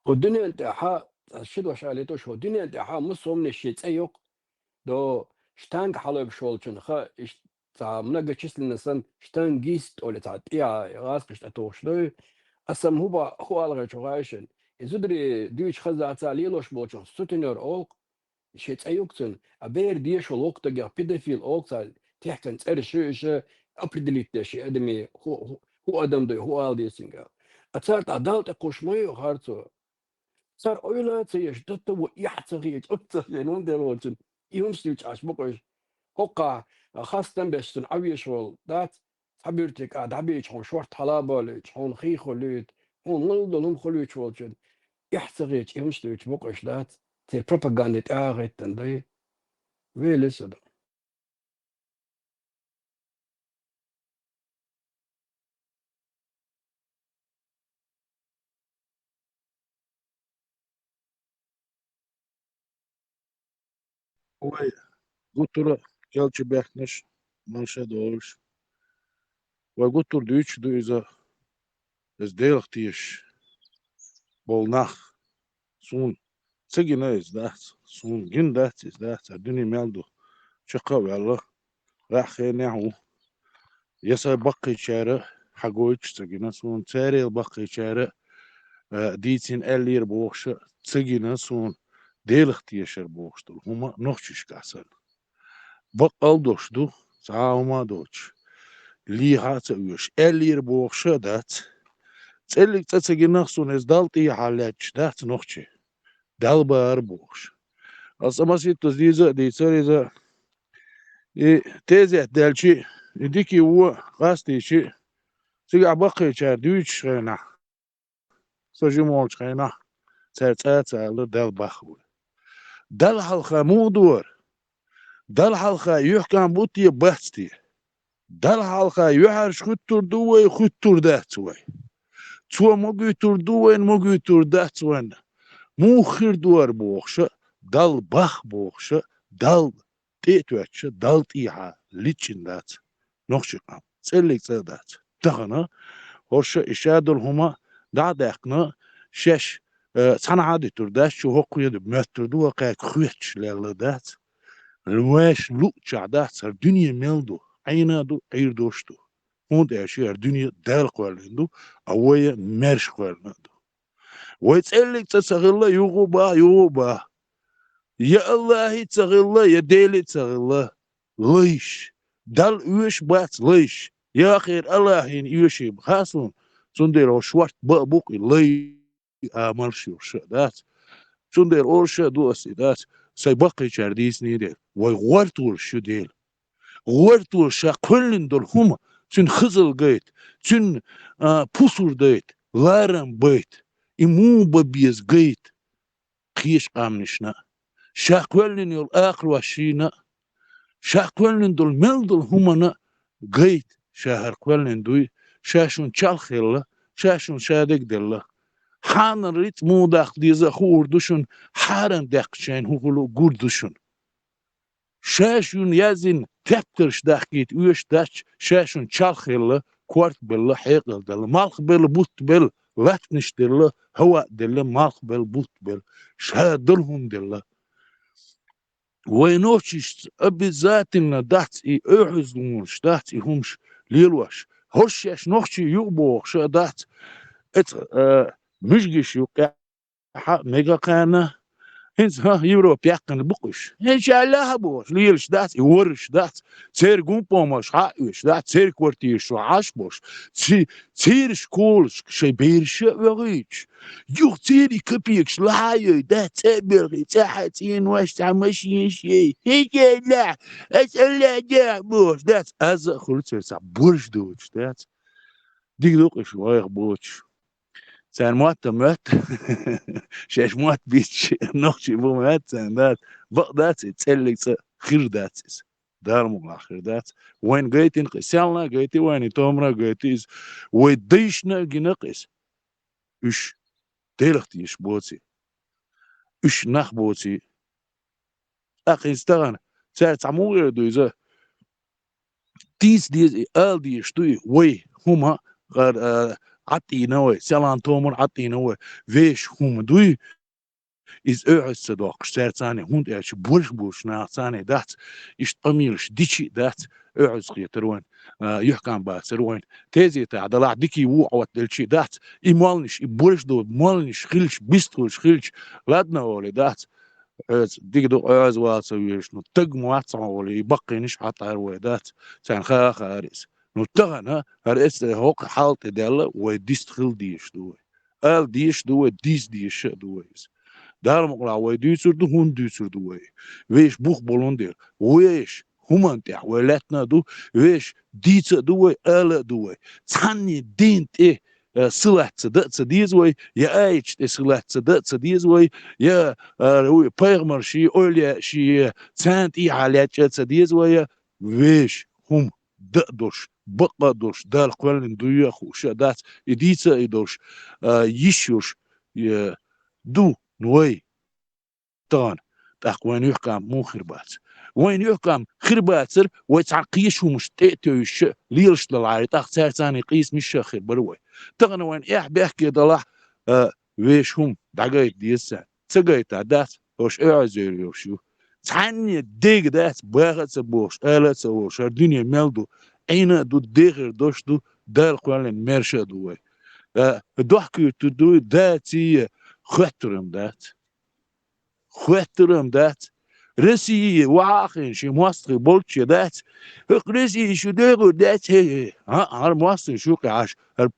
والدنيا انت حا الشدوى شاليتو شو الدنيا انت حا مصو من الشيء تسيق دو شتانك حلو بشولشن خا اش تا منقا تشيس لنسان شتان جيست ولا تعطيها غاسقش تتوش دوي أسم هو الغى شغايشن يزدري ديش خزا تعليلوش بوشن ستينر أوك شيت أيوكسن أبير ديش الوقت تجا بيدفيل أوك تعال تحكن تسأل شو أبردليت شيء أدمي هو أدم ده هو ألدي سينجا أتصارت عدالت أقوش مايو هارتو صار أويلا تيش دتو يحتغيج أكتر يعني دروتن يوم سيوش عش بقش هوقع خاصة بس عويش وال دات حبيرتك عبيش هون شورت حلابالج هون خيخوليت هون نلدلهم خليت والجن يحتغيج يمشتوش بقش دات تي بروباغاندة آغيت تندي ويلس ده Ой, gutura kelçi bekneş manşa doğruş. Ve gutur düç düza ez deylik tiş. Bolnaq sun sigina ez dat sun gin dat ez dat dünü meldu. Çıqa valla raxene hu. Yasa baqi çare hagoyç sigina sun çare baqi çare ditin 50 boğuşu sigina sun deylik tişer boğuştur. Huma noxçiş kasan. Bak aldoşdu sağma doç. Li hatsa üş 50 boğuşu dat. Çelik çaçıgina sun ez dalti halaç dat noxçi. Dalbar boğuş. Asamasito diza teze delçi diki u qastiçi siga baqi çar düç xena. Sojimol xena. Çerçaçalı dal baxu. Dal halqa mudur. Dal halqa yuhkan buti bahti. Dal halqa yuhar şuttur duwe xuttur datwe. Ço mogutur duwen mogutur datwen. Muxir duvar boğuşu dal bax boğuşu dal tetüetçi dal tiha liçindat noxçiqam çellik çedat dağına hoşa işadul huma dağdaqna şeş sanadi turdaş şu hoquydu mötturdu ve qaq xüetçlerledat lweş luçadat sar dünya meldu aynadu ayirdoştu hund eşer dünya dal qvalındu avaya merş qvalındu ويتسألك تسغلا يغوبا يا الله تسغلا يا ديلي تسغلا ليش دل ويش بات ليش يا خير الله ين يوشي بخاصون سندير وشوارت بابوك لي عمل شو شدات سندير أورشا دوسي دات سيبقي شارديس نيدل ويغورتول شو ديل غورتول شا كلن دول هما Çün Hızıl gayt, çün Pusur gayt, Laran bayt, imu babiz gayt, Kiş amnişna. Şakvelnin yol akr vaşina, Şakvelnin dol meldol humana gayt, Şaharkvelnin duy, Şaşun çalkhilla, Şaşun şadek dilla. Hanan rit mudak dize hurduşun, Haran dekçen hukulu gurduşun. Şaşun yazin teptırş dakit üyeş daç, Şaşun çalkhilla, Kvart billa حيقل دل مالخ بل بوت بل واتنش دل هوا دل مالخ بل بوت بل شادلهم دل وينوشش обязательно дать и أعزون دать и همش ليلوش هوش يش نوشي يوبوخ شادات ات مشجش يوقع ميجا كان هنز ها يورو بيقن بقش إن شاء الله بوش ليلش دات يورش دات تير قومبومش حايش دات تير كورتيش وعاش بوش تير شكولش شي بيرش وغيش يو تيري كبيكش لاي دات تبرغي تحتين واش تعمشين شي هيك لا اسأل لا بوش دات ازا خلص برش دوش دات ديك دوقش وايغ بوش Sen muat möt, şeş muat biç, nohçi bu möt sen dat, bak dat tsellik se khirdatsiz. Darmugla khirdat. Wen gaytin qisalna gayti wen tomra gaytiz. Ve dişna ginaqis. Üç telxt iş bozi. Üç nah bozi. Aqistan. Sen tamuğu duyza. Tis diz al diş duy. Ve huma qad عطينا وي سلان تومر عطينا وي فيش هم دوي إز أعز صداق شتار ثاني هوند إيش بوش نا ثاني دات إيش طميلش ديشي دات أعز قيتروين يحكم باسروين تيزي تاع دلع ديكي وعوت دلشي دات إمالنش إبورش دو مالنش خلش بيستولش خلش لادنا ولي دات ديك دو أعز واسويش نو تق مواتع ولي يبقينش حتى هرويدات سان خارس نتغنى هرس هوك حالت دلا وديستخل ديش دوي ال ديش دوي ديش دويز دار مقلا وديسر دو هون ديسر دوي ويش بوخ بولوندير ويش همانتع ولاتنا دو ويش ديتس دوي ال دوي تاني دينت ايه سلات صدق ديز وي يا ايش سلات صدق ديز وي يا بيغمر شي اوليا شي تانت اي حالات ديز وي ويش هم دقدوش بقدوش دال قوالن دويا خوش دات إديتا إدوش يشوش دو نوي طان تاقوين يحكم مو خربات وين يحكم خرباتر ويتعقيش ومش تأتيوش ليلش للعاري تاق ثاني قيس مش شاخر بروي تغنى وين إح بيحكي دلح ويش هم دقايت ديسان تقايت دات وش اعزير يوشو تعني ديك دات باغت سبوش آلت سبوش الدنيا ملدو أين دو ديغر دوش دو دار قوالن مرشا دوي دوحكي تدوي داتي خوترم دات رسي وعاقن شي مواصل بولتشي دات رسي شو ديغو دات هي هر مواصل شو قاعش هر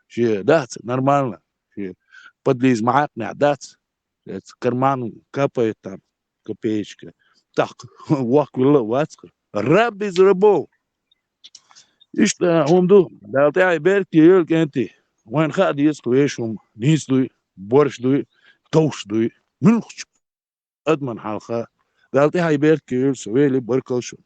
شي دات نورمالنا شي بدليز معاقنا دات كرمان كابيتام كبيشك تاق واك ولا واتق الرب يزربو إيش هم دو دالتي عي بيركي يلك أنتي وين خاد يسقو إيشهم نيس دوي بورش دوي توش دوي من خش أدمن حلقة دالتي عي بيركي يل سويلي بركلشون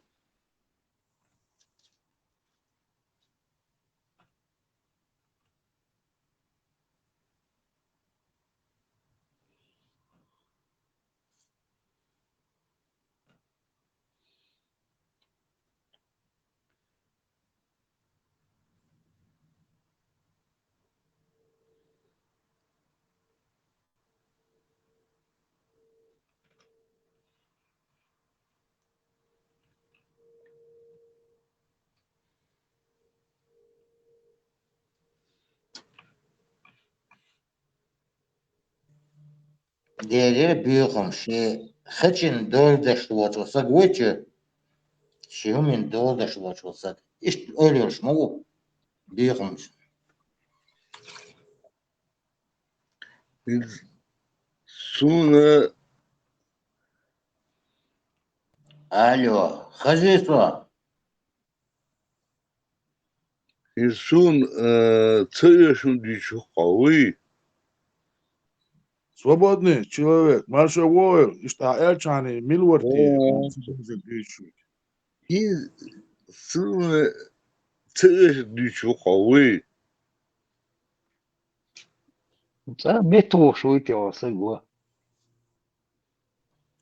Değeri büyüküm şey haçın doğrudaşlı olsak veçe şeyimin doğrudaşlı olsak işte öyle olmuş mu bu büyüküm Суна alo hacısı Инсун целешен дичу قوي. Свободный человек, Маршал Войл, что Эльчани, Милворти, и сын целешен дичу قوي. مترو شويتي وصل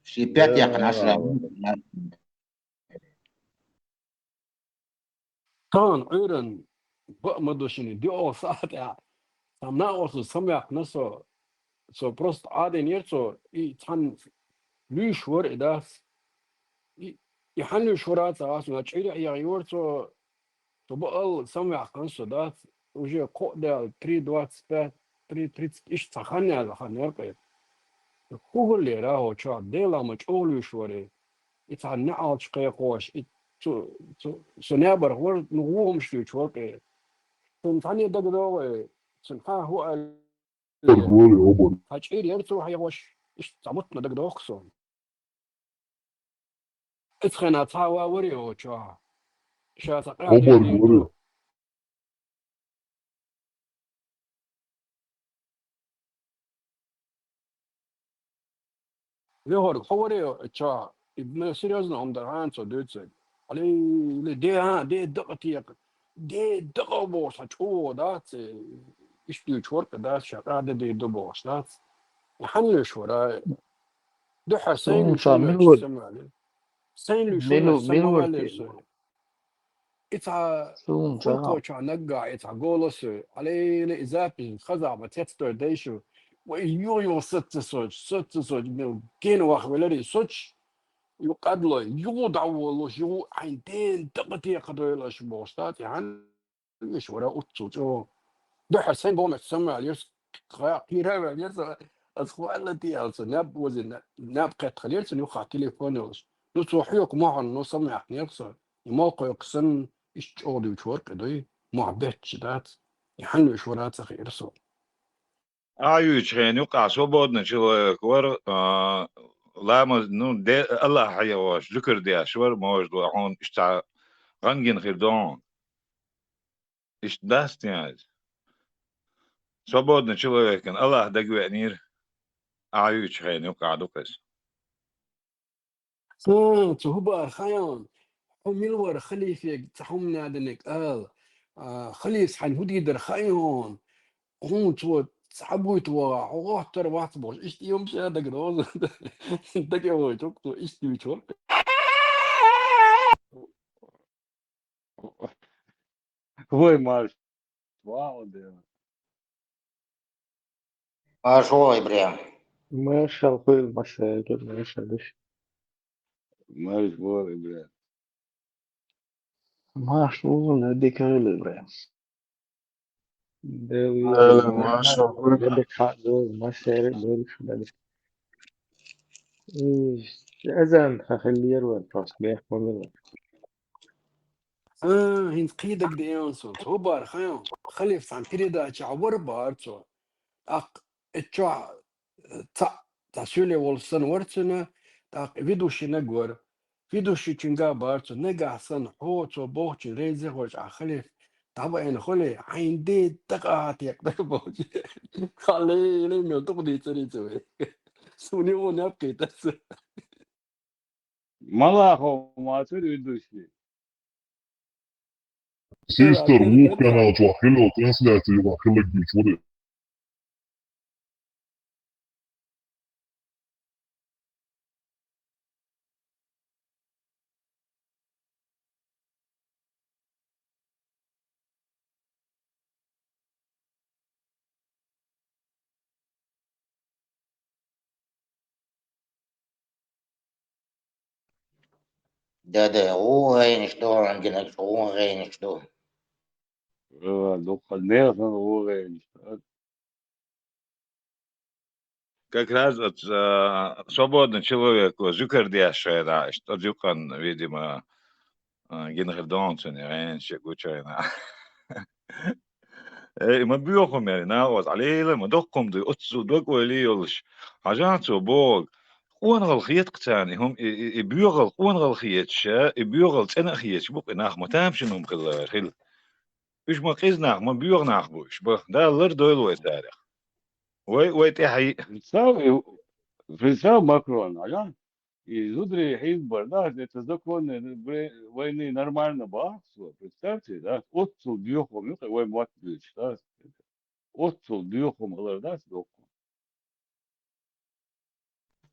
شي 5 يقن 10 كان عيرن بأمدوشني دي أو ساعات يعني سمنا أوسو سمعك نسو سو بروست عادي نيرتو تحن ليش ور إداس يحن ليش ورات أسمع تشيري يا يورتو تبقى سمعك نسو داس وجي قوة 3 دوات سبات 3 إيش تخني على خنيرك هو اللي راهو تشا ديلا مجولوش وري يتحن نعال شقي قوش سو نابر ور نغوهم شلو شورك سنتعني دقدو سنها هو هاجير يرتو هيا وش إيش تعمطنا دقدو خصون اتخنا تاوا وريو تشا شاتا قاعد يرتو يهور خوريو تشا ابن سيريوزنا هم دران سو دوتسك علي دي دقتي دي دقبوش هتشو دات إيش دي شورك دات شاقادة دي دبوش دات يحنلش ورا دو حسين شو ملور سمع لي سين شو سمع ملور لي إتع سون خلقو شا نقع إتع قولس علي لإزابي خزع بتيتر ديشو ويو ست سوج ميل كين واخبلري سوش يقدلو يوضع والله يو عينتين دقتي قدر بوستات يعني مش ورا أتسو ده حسين بوم تسمع اليرس كيرا اليرس أسخوان التي ألس ناب وزن ناب قد خليرس نيوخا تليفونوس نو حيوك معن نو سمع نيرس يموقع يقسم إيش أودي وشورك دوي معبت شدات يحلو شورات سخير سو يوجد يقع свободный человек ور لما الله حيواش ذكر دي أشور موجود وعون اشتع غنجن خيردون إيش داست يعني свободный человек الله دقوة نير يوجد يقع دوكس تهبا خيان حميلور خليفة تحمنا دنك خليس حن هدي در خيان هون تو صحبوت وعواتر واحد بوش إيش يوم شادك روز دقي هو تو إيش تيجور هو مارش واو ده شو إبراهيم ما شاء الله ما شاء الله ما شاء الله مارش بور إبراهيم ما شاء الله نديك الإبراهيم لا ما شاء الله بدك حق دول ما سارق دول شو بدك إيش أذن خليه يروي التصبيح والله هين قيدك ديان صوت هو بار خيان خليف عن كريدا تعور بارتو اتشع تسولي والسن ورتنا فيدوشي نقور فيدوشي تشنقا بارتو نقع سن حوتو بوحي ريزي خوش خليف طبعا خلي عين دي تقعت يقدر بوحي خلي لي ميو تقضي تريتو سوني ونبقي تس ملاخو ما تريد شيء Sister, ممكن أتوحله تنسلت يوحلك بشوري ده هو غين شدو عندنا هو غين شدو دوق الناس هو غير как раз свободный человек ذكر دي أشياء что ذكر видимо генердонцен раньше кучайна ما بيوخم يعني ناقص عليه لما دقهم دي أتصو دوك ولي يلش حاجاتو بوغ قوان غلخيت قتاني هم بيوغل قوان غلخيت شا بيوغل تنا خيت بوك ناخ متام شنو مخل إيش ما قيزنا ما بيوغنا بوش ده اللر دول وتاريخ وي تحي فرنسا ماكرون عشان يزودري حيز بردا تزكون وين نورمالنا باس представьте да отцу дюхом وين موت بيش да отцу дюхом غلرداس доку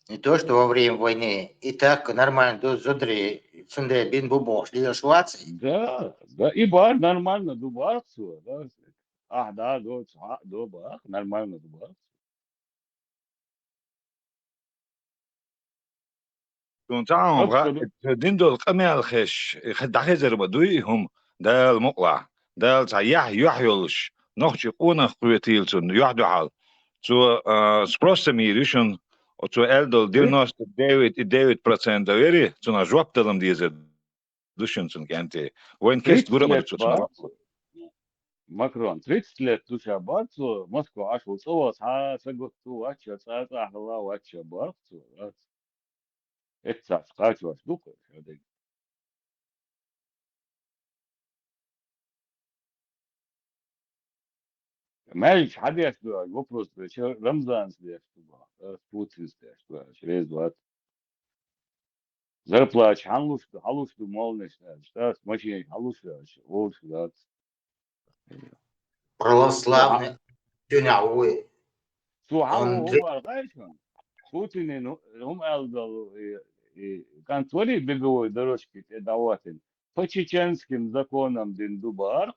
Не то, что во время войны и так нормально до зудри цунде бин бубош лил Швеции. да и бар нормально дубар все да да до бар нормально дубар تعاون دين دول قمع الخش خد حزر بدوي هم ده المقلع ده صيح يحيلش نخش قونا خويتيلسون يحدو حال تو سبروستميريشن تو eldol 99% daveri tuna жопталам diese душенцун кенте войн кест гурабар чуцма ماكرون 30 лет душа барцу Москва аш уцова са саготу ача са ахла ача барцу это скачу штука مالش حد يشبه вопрос رمضان يشبه Путин يشبه через 20 зарплата халушту молнеш да машине халушту лучше да Православный тюнявый. هو غايشون Путин هم قالوا كان تولي بيجوا дорожки даватен по чеченским законам дин дубар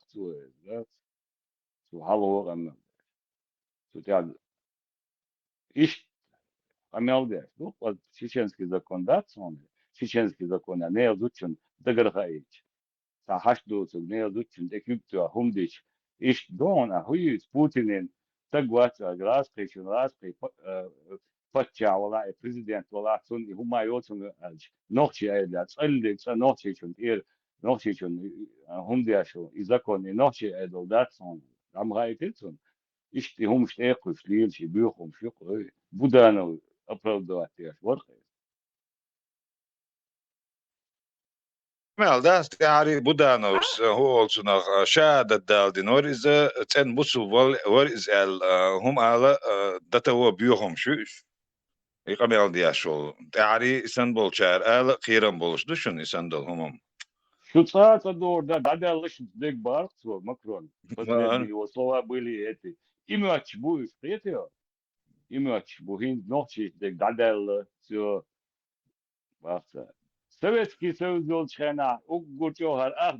да halogam я иш амелде ну чеченский закон да чеченский закон не yazучун дагыргаич sa haşdosu ne yazучун eküptü humdiç iş dona huyuz Putinin tagwatsa graskayşun raskay patçavla prezident ola sun humayotun nohçi aylat allik sa nohçiçun nohçiçun humdiyaşu izakoni nohçi edoldat son amgaytitsun işte humş eküş lilşi büyükum şuqu budana оправдывать вот Mel das yani Budanovs هو olsun شاد الدال نور إذا تن بوسو ور إز ال هم على دتا هو بيوهم شوش يقمل دياشول يعني إسنبول شار ال خيرم بولش دشون إسنبول هم Şu saate doğru da dadalış dek barço Макрон. Последние слова были эти. Имач будешь, приятел? Имач бухин ночи дек дадал все. Бахта. Советский Союз был чхена, угурчохар ах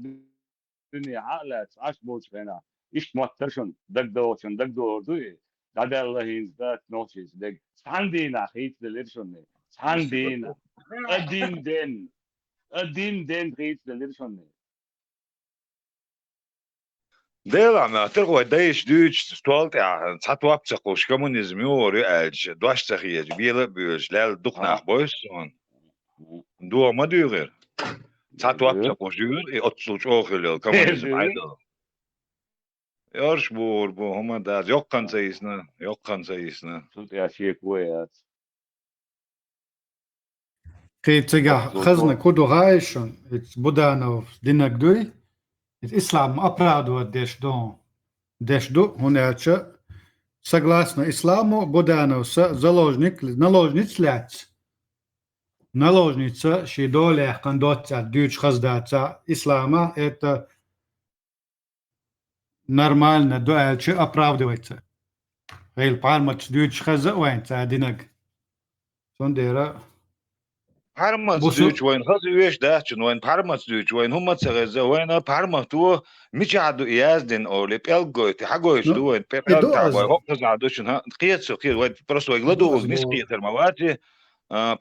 dünya halat aş bol chena. İş muhtaşın dagdoçun dagdordu. Dadallahin zat noçis dek sandina hitler şonne. Sandina. Adin hitler şonne. ديلا ما تلقوا دايش دوش ستولت تطواب تقوش كومونيزم يوري ألج دوش تخيج بيلا بيوش لال دقنا بويس دو ما ديغير تطواب تقوش يور أتصلش أخيل كومونيزم عيدل يارش بو هما داز يوكان سيسنا Тут я ще кое. قيتجا خزنا كودو هايشون بودانو دينكدوي الإسلام أبرادو دشدو هناك согласно исламу Будановса наложница шидолех кондоца дюч хаздаца ислама это нормально дуэльче оправдывается. Гейл пармач дюч хаза уэнца динаг. Сондера Parmas düç وين خاز üyeş dağçın وين parmas düç وين هم تسغز وين parmas تو مش عدو يازدن او لبيلغوت حاجوش دو وين بيبل تاع هو عدوشن ها قيت سكير وين برسو يغلدو نسقي ترمواتي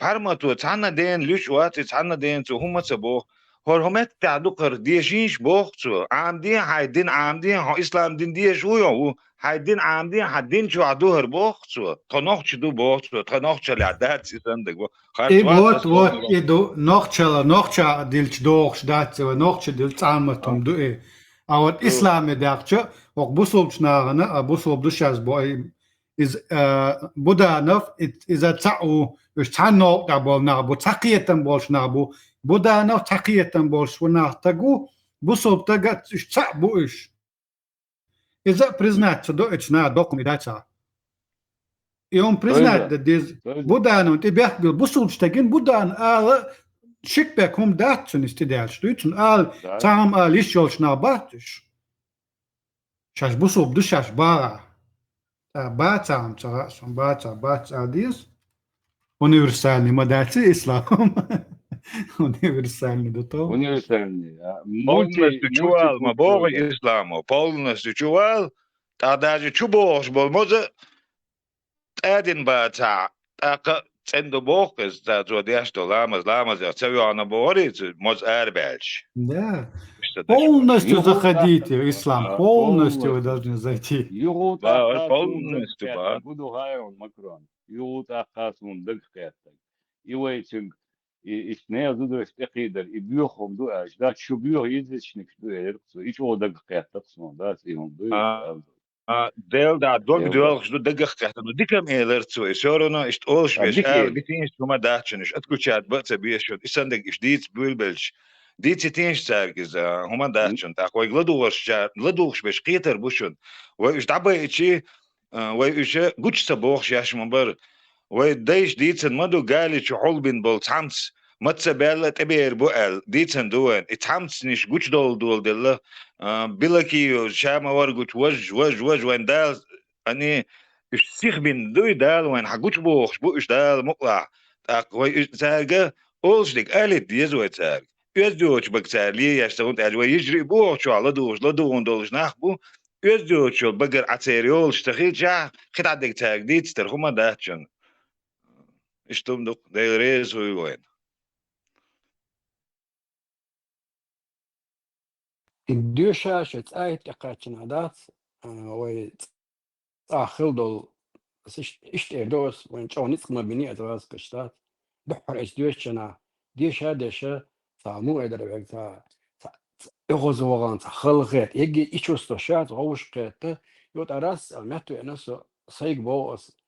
parma تو تانا دين ليش وات تانا دين تو هم تسبو هور همت تعدو قر ديشيش بوختو عامدين هايدين عامدين ها اسلام دين ديش هو هايدين عامدين حدين شو عدوهر بوختو تنوخش دو بوختو تنوخش العدات سندق вот иду нохча дилч дохш датсе нохча дилч аматум дуэ а вот исламе дакча ок бусулчнагына а бусулду шаз бой из Буданов из атау үш танок да болна бу тақиятан болшна бу Буданов тақиятан болшна тагу бусултага үш та бу үш إذا признать دوتشنا دوكم إداتا يوم признать ديز بودان und إبيح بالبصل شتاقين بودان شكبك هم داتشن استدال شتويتشن تام يشول شناباتش شاش بصل بدوشاش بارا باتام تراسم بات ديز универсальный модати إسلام универсальный до того универсальный полностью чувал ما بوغ إسلامه полностью чувал تا даже чубош бол може تادين باتا تاق تندو بوقز تا جو ديشتو لامز я цевю она борит моз эрбельч да полностью заходите ислам полностью вы должны зайти полностью ба буду гайон макрон يوتا خاصون دقيقتك يويتشن إثنين ضد استقيدر يبيوخهم دو أش ده شو بيوخ يزشنك دو يرقصو إيش هو دقيقتك تصمون ده سيهم دو ديل دا دوغ ديل شو دقيقتك إنه ديكم إيلرتسو إشارنا إشت أولش بيش بيتينش كما داتشنش أتكوشات بس بيشود إسندق إشديت بيلبلش ديت تينش سارجز هما داتشن تاخوي لدوغش بيش قيتر بوشون وإيش دعبا إيشي وإيش قوش سبوخش ياش منبر ويديش ديتن مدو قالي شحول بين بولتامس متسبالة تبير بوال ديتن دوان اتامس نش قوش دول دل بلكي شاما ورقوش وج وين دال اني اش سيخ بين دوي دال وين حقوش بوخش بوش دال مقلع وي زاقا اولش ديك قالت ديزوي تساق يزدوش بكتار ليه يشتغل اجوي يجري بوخ شو على لدوغن دولش ناخبو يزدوش بقر عتيريولش تخيل جا خد عدك تاق ديت ترخوما داتشن İşte değeriz uygulayın. الدوشة شت آيت إقاتنا دات آخر دول إشت إردوس وين شو نسمع بني أدراس كشتات بحر إش دوشنا ديشة سامو إدر بيك إغوز وغان خلقت يجي إيشوس توشات غوش قيت يوت أراس المتو إنسو سايق بوس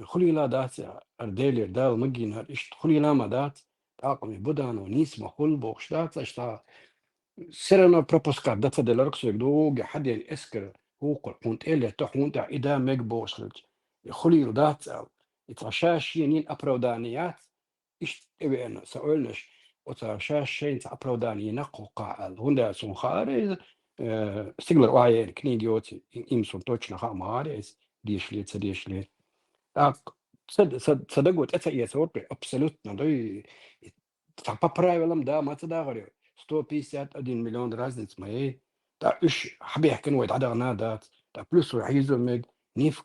خلي لا دات أرديلي دال مجينا إشت خلي لا ما دات تاقمي بدان ونيس مخل بوشتات إشتا سرنا بروبوسكات دات دلاركسو يقدو حد يسكر هو قلت إلي تحون تا إدا ميك بوشلج خلي دات يتعشاش ينين أبرودانيات إشت إبئنا سأقولنش وتعشاش شين أبروداني نقو قاعد هندا سون خارج سيجلر واعي كنيديوتي إمسون توتشنا خاماريس ديش لي صدقوا تأتي يسوق أبسولوتنا دوي تابا برايولم دا ما تداغري 150 مليون رازنس ما هي تا إيش حبي يحكن ويد عدا نادات تا بلوس وحيزو ميج نيف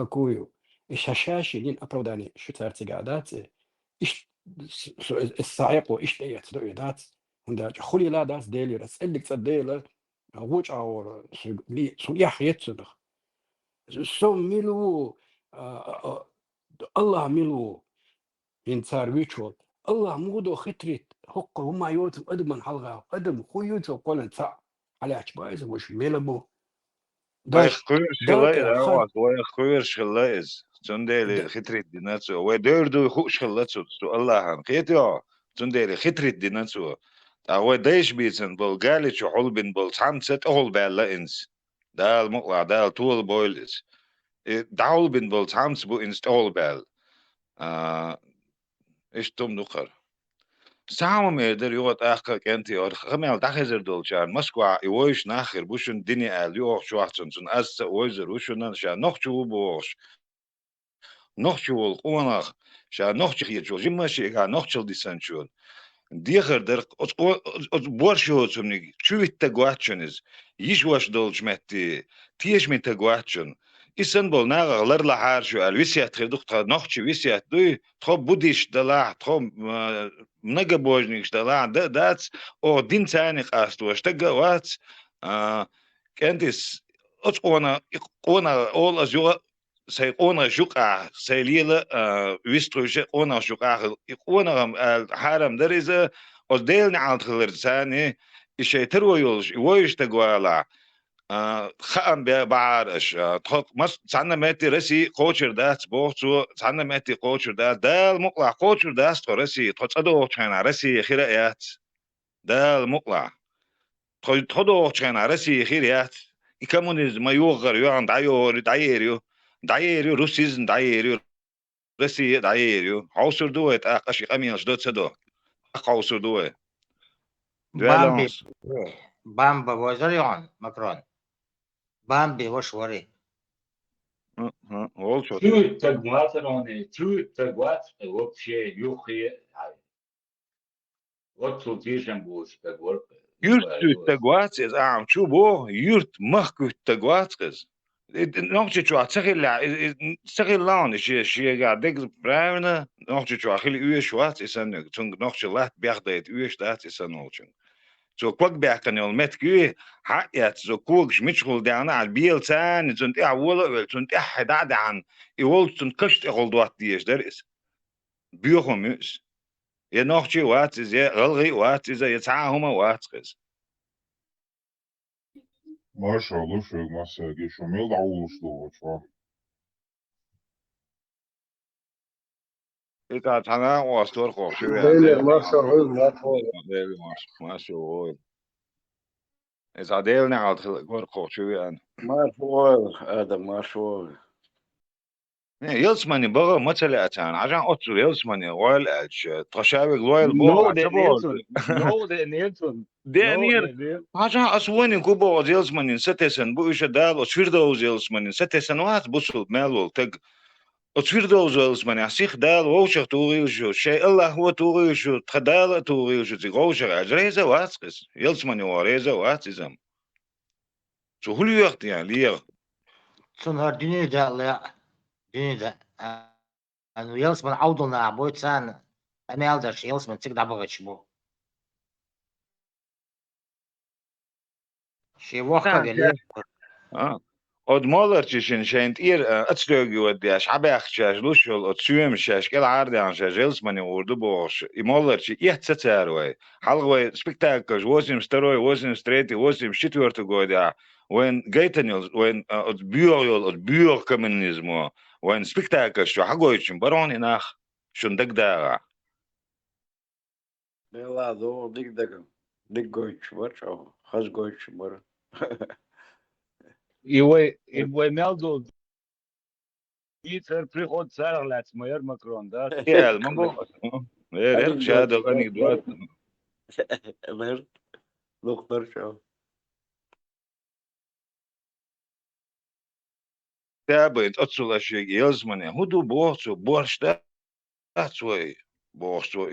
كويو إيش هشاشي لين أبروداني شو تارتي قعدات إيش السائق وإيش تيت دوي دات هندا خلي لا دات ديلي رس اللي تصديله ووش أو لي سو يحيت صدق سو ميلو الله ميلو ينصار ويشول الله مودو خطرت حق هما يوتم أدمن حلقة أدم خويوتو قولن تاع على عشبايز وش ميلبو ويخوير شلايز تنديلي خطرت ديناتسو ودردو خوش شلاتسو الله هن خيتيو تنديلي خطرت ديناتسو أو دايش بيتن بلغالي شحول بين بلتامست أول بالا إنس دال مقلع دال طول بويلز دعول بين بلتامس بو إنس أول بال إيش توم نقر سامو ميدر يوت أخك أنتي أو خميل دخزر دولشان مسكوا يويش ناخر بوشن دنيا آل يوخ شو أحسن سن أس ويزر وشون شان نخشوا بوش نخشوا القونخ شان نخشي خير جمع شيء نخشل دي سنشون ديخر در بورشو تمني شو التقواتشنز يشواش دولش متي تيش من تقواتشن إسنبول ناغ لرلا حارشو الويسيات خيردوك تا نخشي ويسيات دوي تخب بوديش دلاع تخب منقا بوجنيش دلاع دات او دين تاني قاستوش تقوات كانتس قونا اول أزيوغ سيقونا شقع سيليلة ويستروش قونا شقع قونا حرم دريزة وديل نعالت خلرساني إشي ترو يولش ويش تقوالا خام بعارش تخق مس سنة ماتي رسي قوشر دات بوحتو سنة ماتي قوشر دات دال مقلع قوشر دات رسي تخصدو چانا رسي خيريات دال مقلع تخدو چانا رسي خيريات كومونيزم يوغر يوان دايريو روسيزم دايريو روسيا دايريو عوصر دوت أقشي قميص دوت سدو عوصر دوت بامبي دوالانس بامبا وزريون مكرون بامبي وشوري والشو شو تقوات روني شو تقوات вообще يوخي вот тут тишем будешь تقول يرت تقواتس شو بو يرت مخكو تقواتس نوchtje twa tsagil laun is gaat dik bruine nochtje twa gil uur swart is en toen nochtje laat berg dat uur staat is en nochtje zo kwak berg kan al met ku ha ja zo kook schmitschul daarna al biel zijn toen ja wel toen ja daar dan je wilt toen kust er al dat die is daar is buurgemus je nochtje wat is je alri wat is je taahoma wat is ما شاء الله شو ما ساقي شو ميل دعوش دوت شو ik had hangen was door gewoon zo ja ليلة ما شاء الله ما شو is adeel naar het gewoon zo ja مرفوع هذا مرفوع يلسمني بغى مثلا أتان عشان أطلع يلسمني رويال أتش تشابه رويال بو No, عتبو Nelson. دانير عشان أسواني كوبو يلسمني ستسن بو إيش دال أسفيردوز يلسمني ستسن وات بوصل مالول تج أسفيردوز يلسمني أسيخ دال ووشة توري وشو شيء الله هو توري وشو تخدال توري وشو تغوشة أجريزة واتقس يلسمني وريزة واتزم شو هو الوقت يعني ليه سنهار دنيا دنيا أنو يلسمن عودنا بويت سان أنا ألدرش يلسمن تقدر بغتش بو شي وقت قال od mollertjes schijnt hier het stukje wat die schabechtjes lusjol het zuemsjes kel aardan zels mani orde boos i mollertje echt zeterwe halwe spektakels was im steroy was im streti was im четвертый года when gaitenil when het buurkommunisme when spektakels що hagoychim baron inach schon dagdaga لا ذو ديك جويتش برشا خاص جويتش برا Его meldu Gieter prihod sarlats mojer Macron da. ja mambo er شادو anekdot غير لوك برشا تابت أتصل أشياء يلزمني هدو بوحتو بوحشتا أتوي بوحتو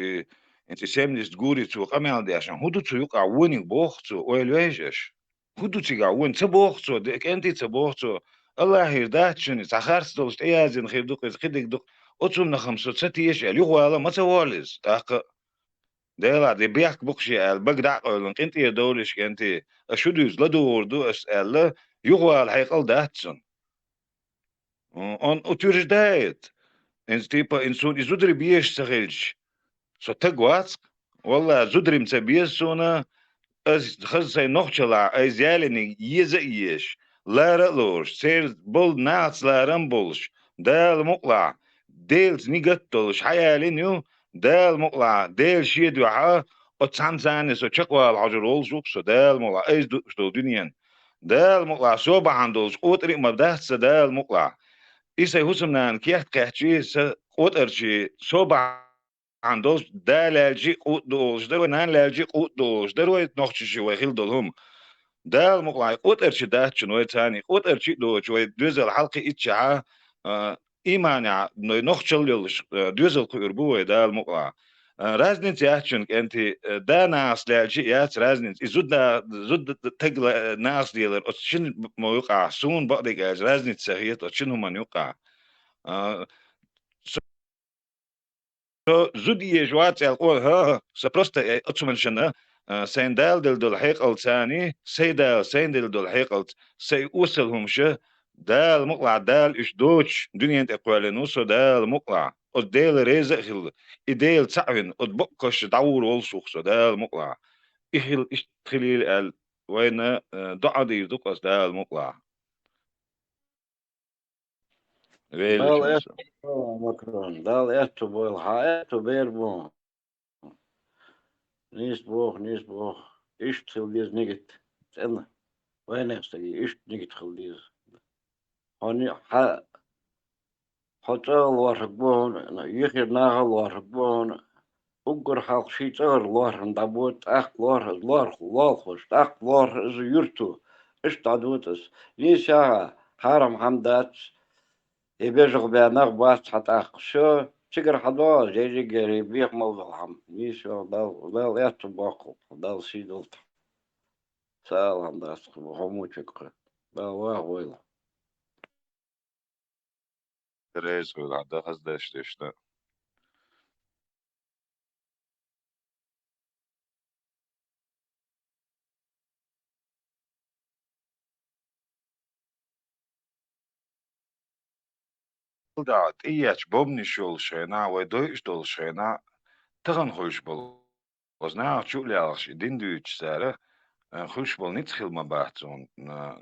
أنت سامنيست جوري تو قمع دي عشان هدو تو يقع وينك بوحتو ويلواجش هدو تيقع وين تبوحتو ديك أنت تبوحتو الله يرداتشني تخارس دولشت إيازين خير دوك خدك دوك أتصل نخمسو ستيش اليوغو هذا ما توالز تاق ديلا دي بيحك بقشي البقدع قولن أنت يا دولش أنت أشودوز لدور دو أسأل يوغو الحقيقة داتشن on utvrđает типа инсун изудри биеш сахельч so tagwatsk والله زدرم تبيسونا از خزي نوخلا از يالني يزيش لا رلوش سير بول ناس لا رمبولش دال مقلع ديلز نيغتولش حيالينيو دال مقلع ديل شيد وحا وتسانزاني سو تشقوا العجرول زوك سو دال مقلع ايز دو دنيا دال مقلع سوبا عندوش اوتري مبدأت دال مقلع إيسا هوسمنان كيحت كحجي قوت أرجي صوبع عندوش دا لالجي قوت دوش درو نان لالجي قوت دوش درو نوخش شوي خيل دولهم دا المقلع قوت أرجي دا شنوي تاني قوت أرجي دوش وي دوزل حلقي إتشعا إيمانع نوخشل يلش دوزل قيربوه دا المقلع رازنت يحشنك أنت دا ناس لالجي يات رازنت زود تقل ناس ديلر أتشن ما يقع سون بعدك أج رازنت سخيت أتشن هم يقع زود يجوات القول ها سبرست أتشمن شنا سيندال دل حيق الثاني سيندال دل حيق سي وصلهم شه دال مقلع دال إش دوتش دنيا أقوال نوسو دال مقلع الديل ريزق إديل تعين أتبقش دور والسوق دال مقلع إخل إشتخليل ال وين دعاء دي دقص دال مقلع دال إتو مكرون دال إتو بالحا إتو بيربون نيس بوخ إيش تخيل ديز نيجت سألنا وين يستجي إيش نيجي تخليه هوني حتى الواربون يخير ناغ الواربون أقر حق شيء تغر لوار ندبوت أخ لوار خوش أخ لوار إز يرتو إيش تعدوتس ليش حرم حمدات يبيجغ بيناغ باس حتى أخ شو تقر حدوا جيجي قريبيق موضوع هم ليش دال يتباقو دال سيدلت سلام داس همو تشكر دال ويلا Reis ولا ده قصد işte. Da iyaç bomniş yol şeyna ve doyuş dol şeyna tığın hoş bol. Ozna çulyaş din düç sare hoş bol nit xilma bahtun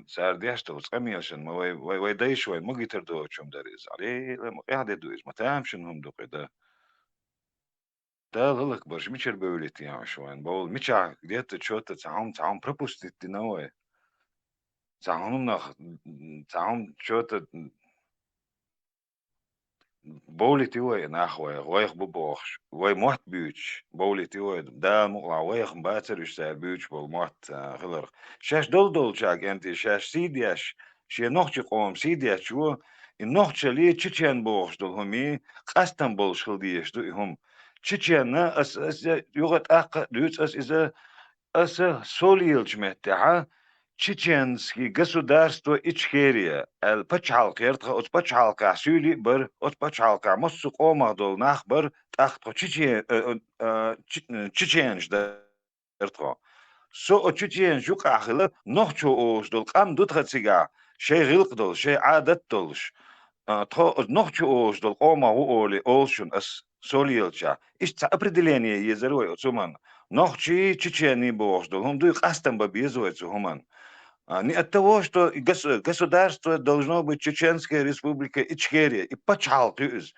sardiyаш dol qamiyashın ma ve deyş ve mu gitar doçum deriz. Ali qade doyuz ma tamşın hum doqida. Да, лылык баш мичер бöwlet ya şu an. Bol miça где-то что-то там пропустить новое. Там nach там что-то بولي تيوي نحوي غويخ ببوخش وي موت بيوش بولي تيوي دا مقلع ويخ مباتر يشتار بيوش بول موت غلر شاش دول شاك انتي شاش سيدياش شي نوخشي قوم سيدياش شو النوخشي ليه تشيچن بوخش دول همي قستن بولش خلديش دو هم تشيچن اس يغت اق دوت اس سوليلش متها Чеченский государство Ичкерия, пачалка, от пачалка, сюли бер, от пачалка, моссу омадол нах бер, тахтро чеченж да эртро. Со от чеченж юкахила, нохчо оздол, кам дутхацига, шей гилкдол, шей адаттолш. То нохчо оздол, ома уоли, олшун, ас солиелча. Ишца определение езерой, отсуман. Нохчи чечени боздол, он дуй кастам бабизуется, хуман. Не от того, что государство должно быть Чеченская республика Ичкерия. И почалтюз.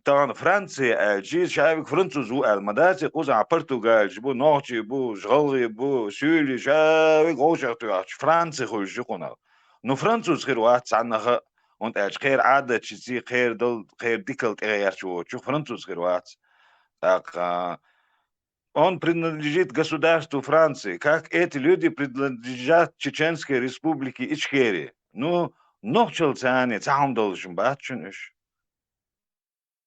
Там Франция, шавик французу, мадати, куза Португаль, бу ночи, бу жголи, бу сюли, шавик ошартуач. Франция хуж жукунал. Но француз хируат саннаха, und خير عادة تشي خير دل خير ديكلت اغير شو француз хируат. Так, он принадлежит государству Франции, как эти люди принадлежат Чеченской республике Ичкерии. Ну, нохчелцане, цахам должен бачуниш.